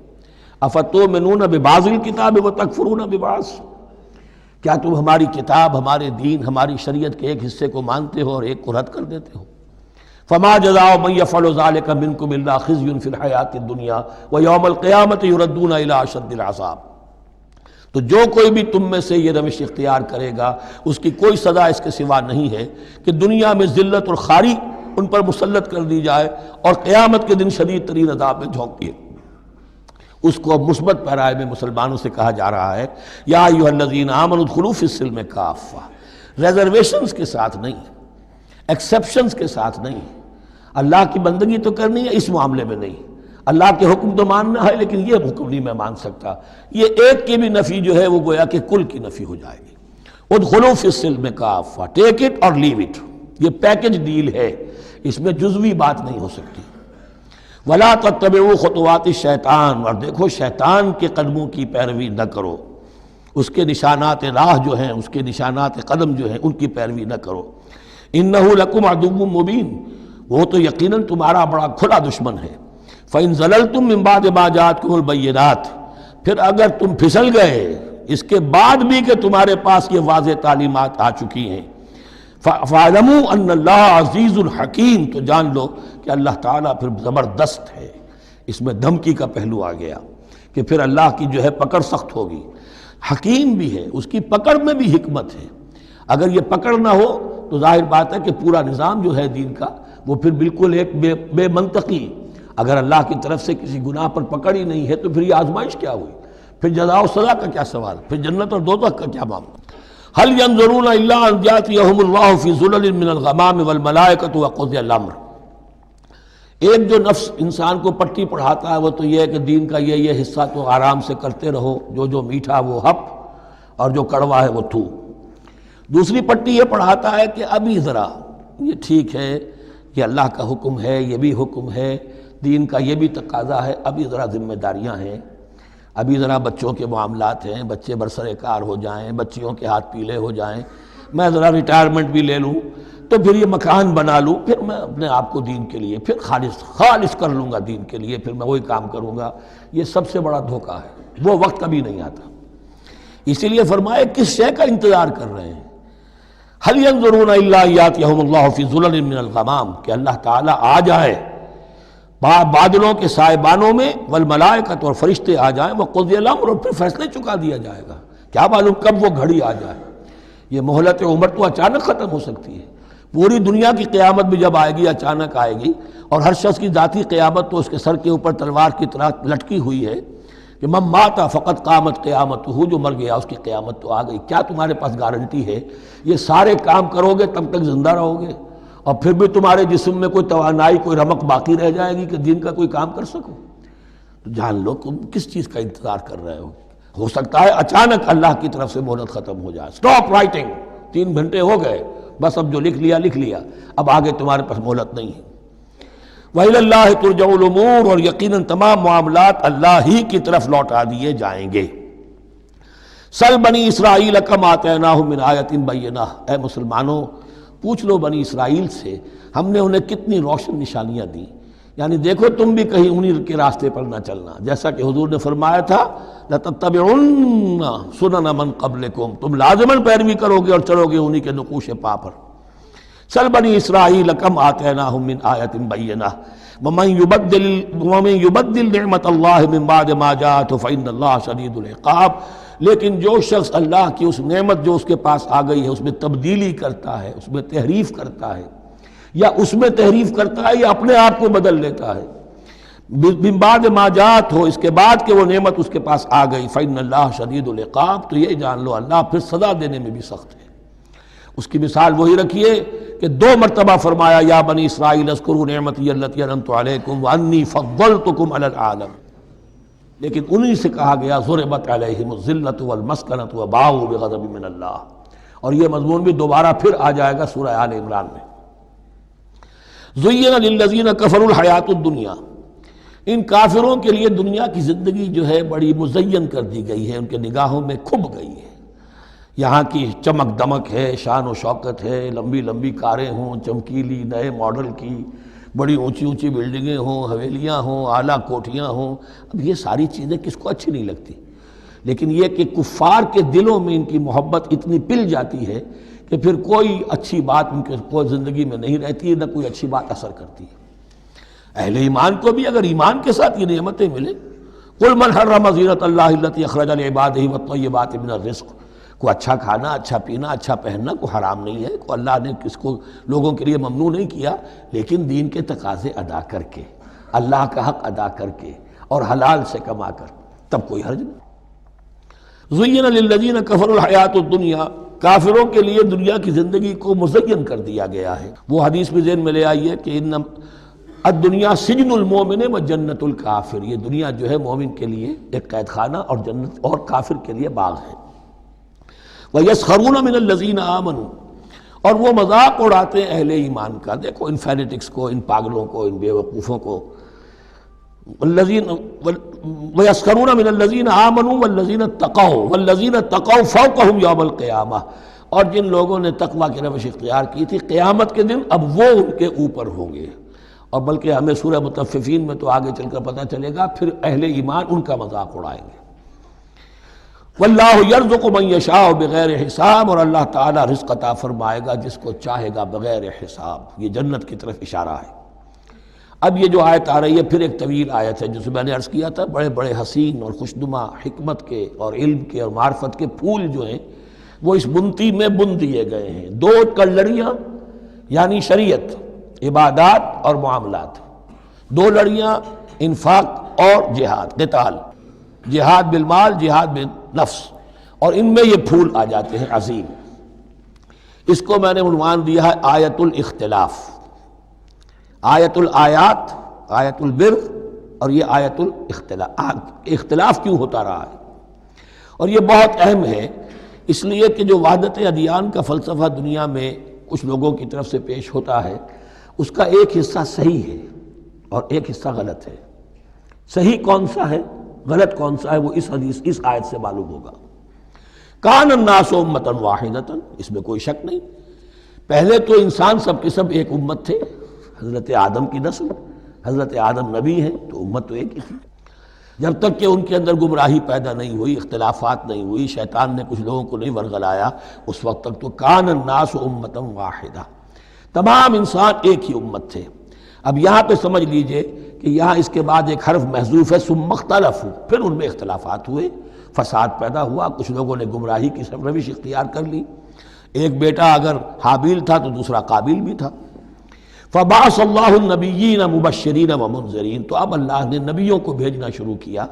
افتؤمنون ببعض الکتاب وتکفرون ببعض، کیا تم ہماری کتاب، ہمارے دین، ہماری شریعت کے ایک حصے کو مانتے ہو اور ایک کو رد کر دیتے ہو؟ فما جزاء من يفعل ذلك منكم الا خزي في الحیاۃ الدنیا ویوم القیامۃ يردون الى اشد العذاب، تو جو کوئی بھی تم میں سے یہ روش اختیار کرے گا اس کی کوئی سزا اس کے سوا نہیں ہے کہ دنیا میں ذلت اور خواری ان پر مسلط کر دی جائے اور قیامت کے دن شدید ترین عذاب میں جھونک دیے۔ اس کو اب مثبت پیرائے میں مسلمانوں سے کہا جا رہا ہے، یا ایھا الذین آمنوا ادخلوا فی السلم کافہ، ریزرویشنز کے ساتھ نہیں، ایکسیپشنز کے ساتھ نہیں۔ اللہ کی بندگی تو کرنی ہے، اس معاملے میں نہیں، اللہ کے حکم تو ماننا ہے لیکن یہ حکم نہیں میں مان سکتا، یہ ایک کی بھی نفی جو ہے وہ گویا کہ کل کی نفی ہو جائے گی۔ ادخلوا فی السلم کافہ، ٹیک اٹ اور لیو اٹ، یہ پیکج ڈیل ہے، اس میں جزوی بات نہیں ہو سکتی۔ ولا تتبعوا خطوات الشیطان، اور دیکھو شیطان کے قدموں کی پیروی نہ کرو، اس کے نشانات راہ جو ہیں، اس کے نشانات قدم جو ہیں ان کی پیروی نہ کرو۔ انہ لکم عدو مبین، وہ تو یقیناً تمہارا بڑا کھلا دشمن ہے۔ فإن زللتم من بعد ما جاءتکم البینات، پھر اگر تم پھسل گئے اس کے بعد بھی کہ تمہارے پاس یہ واضح تعلیمات آ چکی ہیں، فَاعْلَمُوا أَنَّ اللَّهَ عَزِيزٌ حَكِيمٌ، تو جان لو کہ اللہ تعالیٰ پھر زبردست ہے۔ اس میں دھمکی کا پہلو آ گیا کہ پھر اللہ کی جو ہے پکڑ سخت ہوگی۔ حکیم بھی ہے، اس کی پکڑ میں بھی حکمت ہے۔ اگر یہ پکڑ نہ ہو تو ظاہر بات ہے کہ پورا نظام جو ہے دین کا وہ پھر بالکل ایک بے منطقی، اگر اللہ کی طرف سے کسی گناہ پر پکڑ ہی نہیں ہے تو پھر یہ آزمائش کیا ہوئی، پھر جزا و سزا کا کیا سوال، پھر جنت اور دوزخ کا کیا معاملہ۔ هل ينظرون الا ان ياتيهم الله في ظلل من الغمام والملائكة وقضي الامر۔ ایک جو نفس انسان کو پٹی پڑھاتا ہے وہ تو یہ ہے کہ دین کا یہ حصہ تو آرام سے کرتے رہو، جو میٹھا وہ ہپ اور جو کڑوا ہے وہ تھو۔ دوسری پٹی یہ پڑھاتا ہے کہ ابھی ذرا یہ ٹھیک ہے، یہ اللہ کا حکم ہے، یہ بھی حکم ہے، دین کا یہ بھی تقاضا ہے، ابھی ذرا ذمہ داریاں ہیں، ابھی ذرا بچوں کے معاملات ہیں، بچے برسر کار ہو جائیں، بچیوں کے ہاتھ پیلے ہو جائیں، میں ذرا ریٹائرمنٹ بھی لے لوں تو پھر یہ مکان بنا لوں، پھر میں اپنے آپ کو دین کے لیے پھر خالص کر لوں گا، دین کے لیے پھر میں وہی کام کروں گا۔ یہ سب سے بڑا دھوکہ ہے، وہ وقت کبھی نہیں آتا۔ اسی لیے فرمائے کس شے کا انتظار کر رہے ہیں؟ هل ينظرون الا ياتيهم الله في ظلل من الغمام، کہ اللہ تعالیٰ آ جائے بادلوں کے سائبانوں میں، والملائکۃ اور فرشتے آ جائیں، وقضی الامر اور پھر فیصلے چکا دیا جائے گا۔ کیا معلوم کب وہ گھڑی آ جائے، یہ مہلت عمر تو اچانک ختم ہو سکتی ہے۔ پوری دنیا کی قیامت بھی جب آئے گی اچانک آئے گی، اور ہر شخص کی ذاتی قیامت تو اس کے سر کے اوپر تلوار کی طرح لٹکی ہوئی ہے کہ من مات فقط قامت قیامتہ، جو مر گیا اس کی قیامت تو آ گئی۔ کیا تمہارے پاس گارنٹی ہے یہ سارے کام کرو گے تب تک زندہ رہو گے اور پھر بھی تمہارے جسم میں کوئی توانائی، کوئی رمق باقی رہ جائے گی کہ دین کا کوئی کام کر سکو؟ تو جان لو تم کس چیز کا انتظار کر رہے ہو سکتا ہے اچانک اللہ کی طرف سے مہلت ختم ہو جائے، سٹاپ رائٹنگ، 3 گھنٹے ہو گئے، بس اب جو لکھ لیا، اب آگے تمہارے پاس مہلت نہیں ہے۔ وَإِلَى اللَّهِ تُرْجَعُ الْأُمُورُ، اور یقیناً تمام معاملات اللہ ہی کی طرف لوٹا دیے جائیں گے۔ سل بنی اسرائیل کم آتیناہم من آیۃ بینہ، اے مسلمانوں پوچھ لو بنی اسرائیل سے ہم نے انہیں کتنی روشن نشانیاں دی، یعنی دیکھو تم بھی کہیں انہی کے راستے پر نہ چلنا، جیسا کہ حضور نے فرمایا تھا لَتَتَّبِعُنَّ سُنَنَ مَن قَبْلِكُمْ، تم لازماً پیروی کرو گے اور چلو گے انہی کے نقوش پا پر۔ سل بنی اسرائیل کم آتیناہم من آیۃ بینہ ومن یبدل نعمت اللہ من بعد ما جاءتہ فإن اللہ شدید العقاب، لیکن جو شخص اللہ کی اس نعمت جو اس کے پاس آ گئی ہے اس میں تبدیلی کرتا ہے، اس میں تحریف کرتا ہے، یا اس میں تحریف کرتا ہے یا اپنے آپ کو بدل لیتا ہے، من بعد ما جاءت ہو، اس کے بعد کہ وہ نعمت اس کے پاس آ گئی، فإن اللہ شدید العقاب، تو یہ جان لو اللہ پھر سزا دینے میں بھی سخت ہے۔ اس کی مثال وہی رکھیے کہ 2 مرتبہ فرمایا یا بنی اسرائیل اذکروا نعمتی التی انعمت علیکم وانی فضلتکم علی العالم، لیکن انہی سے کہا گیا ضربت علیہم الذلۃ والمسکنۃ وباؤوا بغضب من اللہ، اور یہ مضمون بھی دوبارہ پھر آ جائے گا سورہ آل عمران میں۔ زین للذین کفروا الحیاۃ الدنیا، ان کافروں کے لیے دنیا کی زندگی جو ہے بڑی مزین کر دی گئی ہے، ان کے نگاہوں میں کھب گئی ہے، یہاں کی چمک دمک ہے، شان و شوکت ہے، لمبی لمبی کاریں ہوں چمکیلی نئے ماڈل کی، بڑی اونچی اونچی بلڈنگیں ہوں، حویلیاں ہوں، اعلیٰ کوٹھیاں ہوں، اب یہ ساری چیزیں کس کو اچھی نہیں لگتی، لیکن یہ کہ کفار کے دلوں میں ان کی محبت اتنی پل جاتی ہے کہ پھر کوئی اچھی بات ان کے کوئی زندگی میں نہیں رہتی ہے، نہ کوئی اچھی بات اثر کرتی ہے۔ اہل ایمان کو بھی اگر ایمان کے ساتھ یہ نعمتیں ملیں، قل من حرم زینۃ اللہ التی اخرج لعبادہ والطیبات من الرزق، کو اچھا کھانا، اچھا پینا، اچھا پہننا کو حرام نہیں ہے، کو اللہ نے کس کو لوگوں کے لیے ممنوع نہیں کیا، لیکن دین کے تقاضے ادا کر کے، اللہ کا حق ادا کر کے اور حلال سے کما کر، تب کوئی حرج نہیں۔ زین للذین کفروا الحیاۃ الدنیا، کافروں کے لیے دنیا کی زندگی کو مزین کر دیا گیا ہے۔ وہ حدیث بھی ذہن میں لے آئیے کہ ان الدنیا سجن المومن و جنت الکافر، یہ دنیا جو ہے مومن کے لیے ایک قید خانہ اور جنت اور کافر کے لیے باغ ہے۔ وَيَسْخَرُونَ مِنَ الَّذِينَ آمَنُوا، اور وہ مذاق اڑاتے ہیں اہل ایمان کا، دیکھو ان فینیٹکس کو، ان پاگلوں کو، ان بیوقوفوں کو۔ وَيَسْخَرُونَ مِنَ الَّذِينَ آمَنُوا وَالَّذِينَ اتَّقَوْا وَالَّذِينَ اتَّقَوْا فَوْقَهُمْ يَوْمَ الْقِيَامَةِ، اور جن لوگوں نے تقویٰ کی روش اختیار کی تھی قیامت کے دن اب وہ ان کے اوپر ہوں گے، اور بلکہ ہمیں سورہ مطففین میں تو آگے چل کر پتہ چلے گا پھر اہل ایمان ان کا مذاق اڑائیں گے۔ واللہ یرزق من یشاء بغیر حساب، اور اللہ تعالیٰ رزق عطا فرمائے گا جس کو چاہے گا بغیر حساب، یہ جنت کی طرف اشارہ ہے۔ اب یہ جو آیت آ رہی ہے پھر ایک طویل آیت ہے، جسے میں نے عرض کیا تھا بڑے بڑے حسین اور خوشنما حکمت کے اور علم کے اور معرفت کے پھول جو ہیں وہ اس بنتی میں بن دیے گئے ہیں۔ دو کلڑیاں یعنی شریعت، عبادات اور معاملات، دو لڑیاں انفاق اور جہاد، قتال، جہاد بالمال، جہاد بالنفس، اور ان میں یہ پھول آ جاتے ہیں عظیم۔ اس کو میں نے عنوان دیا ہے آیت الاختلاف، آیت الآیات، آیت البر، اور یہ آیت الاختلاف۔ اختلاف کیوں ہوتا رہا ہے؟ اور یہ بہت اہم ہے، اس لیے کہ جو وحدت ادیان کا فلسفہ دنیا میں کچھ لوگوں کی طرف سے پیش ہوتا ہے، اس کا ایک حصہ صحیح ہے اور ایک حصہ غلط ہے۔ صحیح کون سا ہے، غلط کون سا ہے، وہ اس حدیث، اس آیت سے معلوم ہوگا۔ کان الناس امۃ واحدۃ، اس میں کوئی شک نہیں، پہلے تو انسان سب کے سب ایک امت تھے، حضرت آدم کی نسل، حضرت آدم نبی ہیں تو امت تو ایک ہی تھی، جب تک کہ ان کے اندر گمراہی پیدا نہیں ہوئی، اختلافات نہیں ہوئی، شیطان نے کچھ لوگوں کو نہیں ورغلایا، اس وقت تک تو کان الناس امۃ واحدہ، تمام انسان ایک ہی امت تھے۔ اب یہاں پہ سمجھ لیجئے کہ یہاں اس کے بعد ایک حرف محذوف ہے، ثم اختلفوا، پھر ان میں اختلافات ہوئے، فساد پیدا ہوا، کچھ لوگوں نے گمراہی کی روش اختیار کر لی، ایک بیٹا اگر حابیل تھا تو دوسرا قابیل بھی تھا۔ فبعث اللہ النبیین مبشرین ومنذرین، تو اب اللہ نے نبیوں کو بھیجنا شروع کیا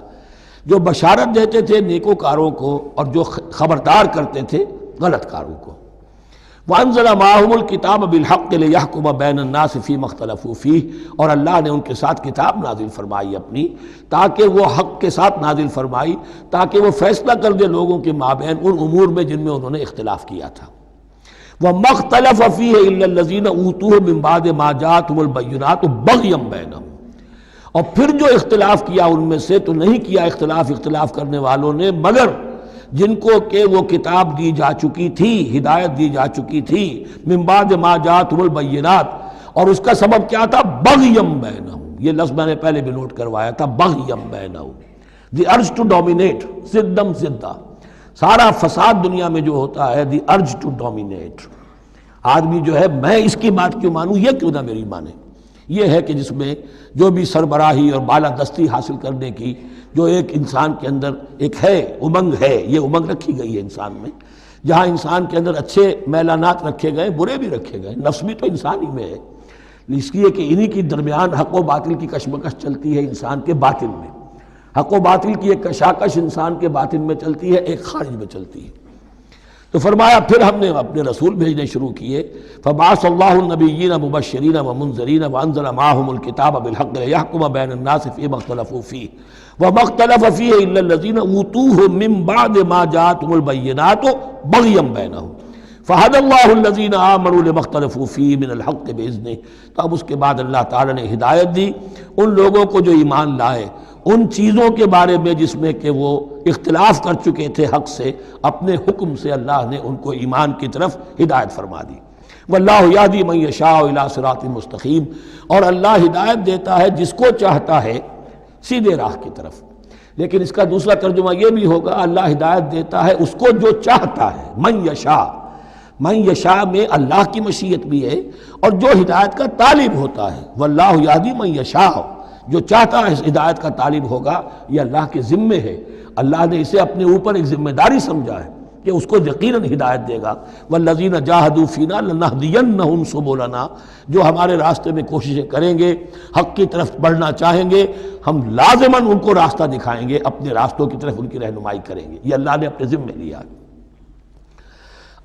جو بشارت دیتے تھے نیکوکاروں کو اور جو خبردار کرتے تھے غلط کاروں کو۔ وانزل معهم الکتاب بالحق لیحکم بین الناس فیما اختلفوا فیہ، اور اللہ نے ان کے ساتھ کتاب نازل فرمائی اپنی، تاکہ وہ حق کے ساتھ نازل فرمائی، تاکہ وہ فیصلہ کر دے لوگوں کے مابین ان امور میں جن میں انہوں نے اختلاف کیا تھا۔ وَمَا اخْتَلَفَ فِيهِ إِلَّا الَّذِينَ أُوتُوهُ مِن بَعْدِ مَا جَاءَتْهُمُ الْبَيِّنَاتُ بَغْيًا بَيْنَهُمْ، اور پھر جو اختلاف کیا ان میں سے تو نہیں کیا اختلاف کرنے والوں نے مگر جن کو کہ وہ کتاب دی جا چکی تھی، ہدایت دی جا چکی تھی، من بعد ما جاءتهم البینات، اور اس کا سبب کیا تھا؟ بغیم بینہم، یہ لفظ میں نے پہلے بھی نوٹ کروایا تھا، بغیم بینہم، دی ارج ٹو ڈومینیٹ، زدم زدہ، سارا فساد دنیا میں جو ہوتا ہے دی ارج ٹو ڈومینیٹ، آدمی جو ہے میں اس کی بات کیوں مانوں، یہ کیوں نہ میری مانے، یہ ہے کہ جس میں جو بھی سربراہی اور بالادستی حاصل کرنے کی جو ایک انسان کے اندر ایک ہے امنگ ہے، یہ امنگ رکھی گئی ہے انسان میں، جہاں انسان کے اندر اچھے میلانات رکھے گئے، برے بھی رکھے گئے، نفس بھی تو انسان ہی میں ہے، اس لیے کہ انہی کی درمیان حق و باطل کی کشمکش چلتی ہے انسان کے باطن میں، حق و باطل کی ایک کشاکش انسان کے باطن میں چلتی ہے، ایک خارج میں چلتی ہے۔ تو فرمایا پھر ہم نے اپنے رسول بھیجنے شروع کیے، فبعث اللہ النبیین مبشرین ومنذرین وانزل معهم الکتاب بالحق لیحکم بین الناس فیما اختلفوا فیہ وما اختلف فیہ الا الذین اوتوہ من بعد ما جاءتهم البینات بغیا بینہم فہدی اللہ الذین آمنوا لما اختلفوا فیہ من الحق باذنہ۔ تو اب اس کے بعد اللہ تعالی نے ہدایت دی ان لوگوں کو جو ایمان لائے ان چیزوں کے بارے میں جس میں کہ وہ اختلاف کر چکے تھے حق سے، اپنے حکم سے اللہ نے ان کو ایمان کی طرف ہدایت فرما دی۔ واللہ یہدی من یشاء الی صراط مستقیم، اور اللہ ہدایت دیتا ہے جس کو چاہتا ہے سیدھے راہ کی طرف۔ لیکن اس کا دوسرا ترجمہ یہ بھی ہوگا اللہ ہدایت دیتا ہے اس کو جو چاہتا ہے، من یشاء، من یشاء میں اللہ کی مشیت بھی ہے اور جو ہدایت کا طالب ہوتا ہے، واللہ یہدی من یشاء، جو چاہتا ہے اس ہدایت کا طالب ہوگا، یہ اللہ کے ذمے ہے، اللہ نے اسے اپنے اوپر ایک ذمہ داری سمجھا ہے کہ اس کو یقیناً ہدایت دے گا۔ والذین جاہدوا فینا لنہدینہم سبلنا، جو ہمارے راستے میں کوششیں کریں گے، حق کی طرف بڑھنا چاہیں گے، ہم لازماً ان کو راستہ دکھائیں گے، اپنے راستوں کی طرف ان کی رہنمائی کریں گے، یہ اللہ نے اپنے ذمے لیا ہے۔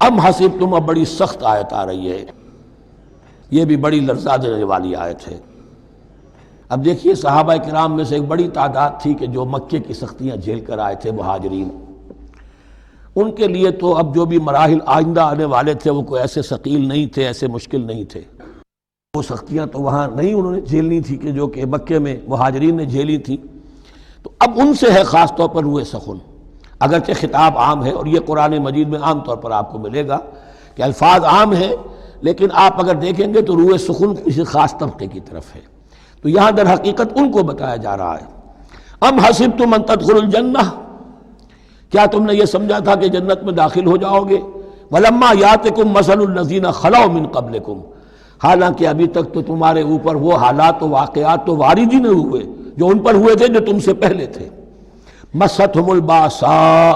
ام حسبتم، اب بڑی سخت آیت آ رہی ہے، یہ بھی بڑی لرزا دینے والی آیت ہے۔ اب دیکھیے صحابہ کرام میں سے ایک بڑی تعداد تھی کہ جو مکے کی سختیاں جھیل کر آئے تھے، مہاجرین، ان کے لیے تو اب جو بھی مراحل آئندہ آنے والے تھے وہ کوئی ایسے ثقیل نہیں تھے، ایسے مشکل نہیں تھے، وہ سختیاں تو وہاں نہیں انہوں نے جھیلنی تھی کہ جو کہ مکے میں مہاجرین نے جھیلی تھی، تو اب ان سے ہے خاص طور پر روئے سخن، اگرچہ خطاب عام ہے، اور یہ قرآن مجید میں عام طور پر آپ کو ملے گا کہ الفاظ عام ہیں، لیکن آپ اگر دیکھیں گے تو روئے سخن کسی خاص طبقے کی طرف ہے، تو یہاں در حقیقت ان کو بتایا جا رہا ہے۔ ام حسبتم ان تدخلوا الجنہ، کیا تم نے یہ سمجھا تھا کہ جنت میں داخل ہو جاؤ گے؟ ولما یاتکم مثل الذین خلوا من قبلکم، حالانکہ ابھی تک تو تمہارے اوپر وہ حالات و واقعات تو وارد ہی نہیں ہوئے جو ان پر ہوئے تھے جو تم سے پہلے تھے۔ مستہم الباساء،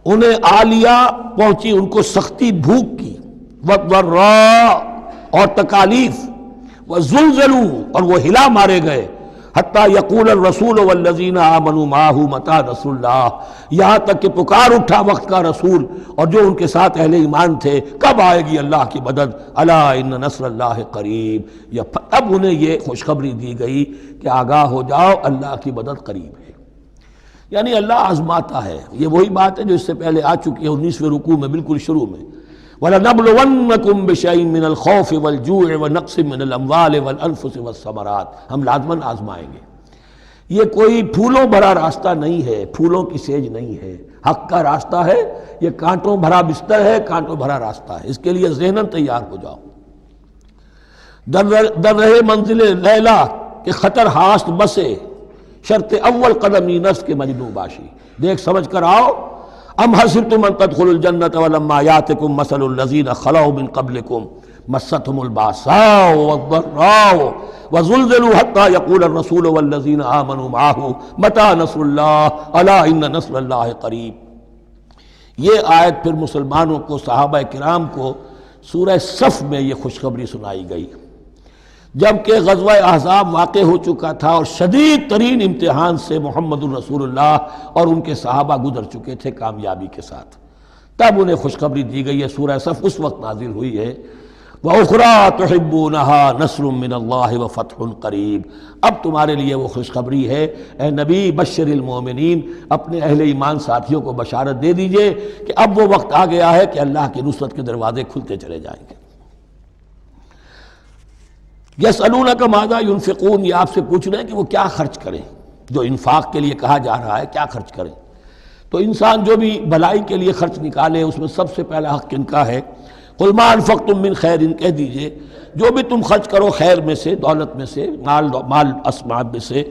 انہیں آ لیا، پہنچی ان کو سختی بھوک کی، والضراء اور تکالیف، وزلزلوا اور وہ ہلا مارے گئے، حتیٰ یقول الرسول والذین آمنوا معہ متی نصر اللہ، یہاں تک کہ پکار اٹھا وقت کا رسول اور جو ان کے ساتھ اہل ایمان تھے، کب آئے گی اللہ کی مدد، الا ان نصر اللہ قریب، اب انہیں یہ خوشخبری دی گئی کہ آگاہ ہو جاؤ اللہ کی مدد قریب ہے۔ یعنی اللہ آزماتا ہے، یہ وہی بات ہے جو اس سے پہلے آ چکی ہے 19ویں رکوع میں بالکل شروع میں، وَلَنَبْلُوَنَّكُمْ بِشَيْءٍ مِّنَ الْخَوْفِ وَالْجُوعِ وَنَقْصٍ مِّنَ الْأَمْوَالِ وَالْأَنفُسِ وَالثَّمَرَاتِ، ہم لازماً آزمائیں گے۔ یہ کوئی پھولوں بھرا راستہ نہیں ہے، پھولوں کی سیج نہیں ہے، حق کا راستہ ہے، یہ کانٹوں بھرا بستر ہے، کانٹوں بھرا راستہ ہے، اس کے لیے ذہناً تیار ہو جاؤ۔ در رہے منزل لیلا کہ خطر ہاست بسے، شرط اول قدمی نفس کے مجنوں باشی، دیکھ سمجھ کر آؤ۔ ام حسبتم ان تدخلوا الجنة ولما يأتكم مثل الذين خلوا من قبلكم مستهم الباساء والضراء وزلزلوا حتى يقول الرسول والذين آمنوا معه متى نصر الله الا ان نصر الله قریب۔ یہ آیت پھر مسلمانوں کو، صحابہ کرام کو سورہ صف میں یہ خوشخبری سنائی گئی جبکہ غزوہ احزاب واقع ہو چکا تھا اور شدید ترین امتحان سے محمد الرسول اللہ اور ان کے صحابہ گزر چکے تھے کامیابی کے ساتھ، تب انہیں خوشخبری دی گئی ہے۔ سورہ صف اس وقت نازل ہوئی ہے، وَأُخْرَىٰ تُحِبُّونَهَا نَصْرٌ مِّنَ اللَّهِ وَفَتْحٌ قَرِیب، اب تمہارے لیے وہ خوشخبری ہے، اے نبی بشر المومنین، اپنے اہل ایمان ساتھیوں کو بشارت دے دیجئے کہ اب وہ وقت آ گیا ہے کہ اللہ کی نصرت کے دروازے کھلتے چلے جائیں گے۔ یسألونک ماذا ینفقون، یہ آپ سے پوچھ رہے ہیں کہ وہ کیا خرچ کریں، جو انفاق کے لیے کہا جا رہا ہے کیا خرچ کریں۔ تو انسان جو بھی بھلائی کے لیے خرچ نکالے اس میں سب سے پہلا حق کن کا ہے؟ قل ما انفقتم من خیر، کہہ دیجئے جو بھی تم خرچ کرو خیر میں سے، دولت میں سے، مال اسباب میں سے،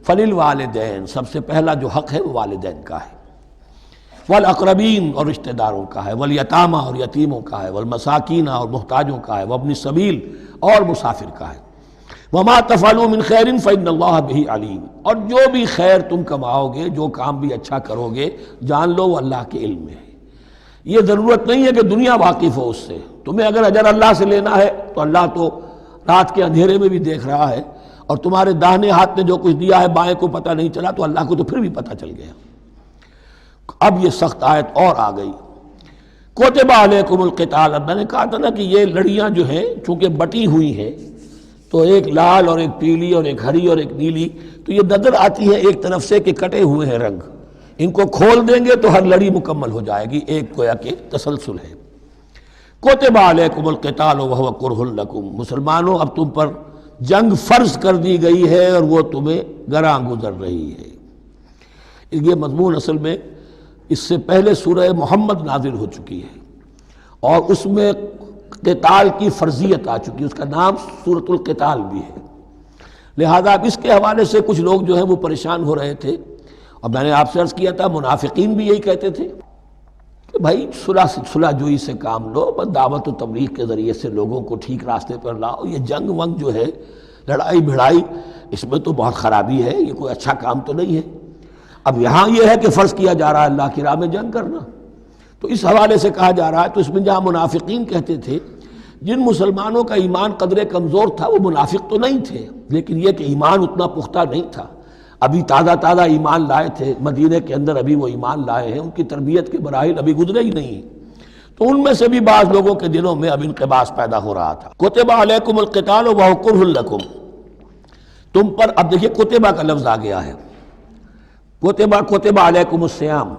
فللوالدین، سب سے پہلا جو حق ہے وہ والدین کا ہے، والاقربین اور رشتہ داروں کا ہے، والیتامى اور یتیموں کا ہے، والمساکین اور محتاجوں کا ہے، وابن السبیل اور مسافر کا ہے، وما تفعلوا من خیر فإن اللہ بہ علیم، اور جو بھی خیر تم کماؤ گے، جو کام بھی اچھا کرو گے، جان لو وہ اللہ کے علم میں ہے۔ یہ ضرورت نہیں ہے کہ دنیا واقف ہو اس سے، تمہیں اگر اجر اللہ سے لینا ہے تو اللہ تو رات کے اندھیرے میں بھی دیکھ رہا ہے، اور تمہارے داہنے ہاتھ نے جو کچھ دیا ہے بائیں کو پتہ نہیں چلا تو اللہ کو تو پھر بھی پتہ چل گیا۔ اب یہ سخت آیت اور آ گئی، کتب علیکم القتال، میں نے کہا تھا نا کہ یہ لڑیاں جو ہیں چونکہ بٹی ہوئی ہیں تو ایک لال اور ایک پیلی اور ایک ہری اور ایک نیلی، تو یہ نظر آتی ہے ایک طرف سے کہ کٹے ہوئے ہیں رنگ، ان کو کھول دیں گے تو ہر لڑی مکمل ہو جائے گی، ایک گویا کہ تسلسل ہے۔ کتب علیکم القتال وہو کرہ لکم، مسلمانوں اب تم پر جنگ فرض کر دی گئی ہے اور وہ تمہیں گراں گزر رہی ہے۔ یہ مضمون اصل میں اس سے پہلے سورہ محمد نازل ہو چکی ہے اور اس میں قتال کی فرضیت آ چکی ہے، اس کا نام سورۃ القتال بھی ہے، لہذا اب اس کے حوالے سے کچھ لوگ جو ہیں وہ پریشان ہو رہے تھے، اور میں نے آپ سے عرض کیا تھا منافقین بھی یہی کہتے تھے کہ بھائی صلح جوئی سے کام لو، بس دعوت و تبلیغ کے ذریعے سے لوگوں کو ٹھیک راستے پر لاؤ، یہ جنگ ونگ جو ہے، لڑائی بھڑائی، اس میں تو بہت خرابی ہے، یہ کوئی اچھا کام تو نہیں ہے۔ اب یہاں یہ ہے کہ فرض کیا جا رہا ہے اللہ کی راہ میں جنگ کرنا، تو اس حوالے سے کہا جا رہا ہے، تو اس میں جہاں منافقین کہتے تھے، جن مسلمانوں کا ایمان قدر کمزور تھا وہ منافق تو نہیں تھے، لیکن یہ کہ ایمان اتنا پختہ نہیں تھا، ابھی تازہ ایمان لائے تھے، مدینے کے اندر ابھی وہ ایمان لائے ہیں، ان کی تربیت کے مراحل ابھی گزرے ہی نہیں، تو ان میں سے بھی بعض لوگوں کے دلوں میں اب انقباض پیدا ہو رہا تھا۔ کتب علیکم القتال وہو کرہ لکم، تم پر، اب دیکھیے کتبہ کا لفظ آ گیا ہے، کتب علیکم الصیام،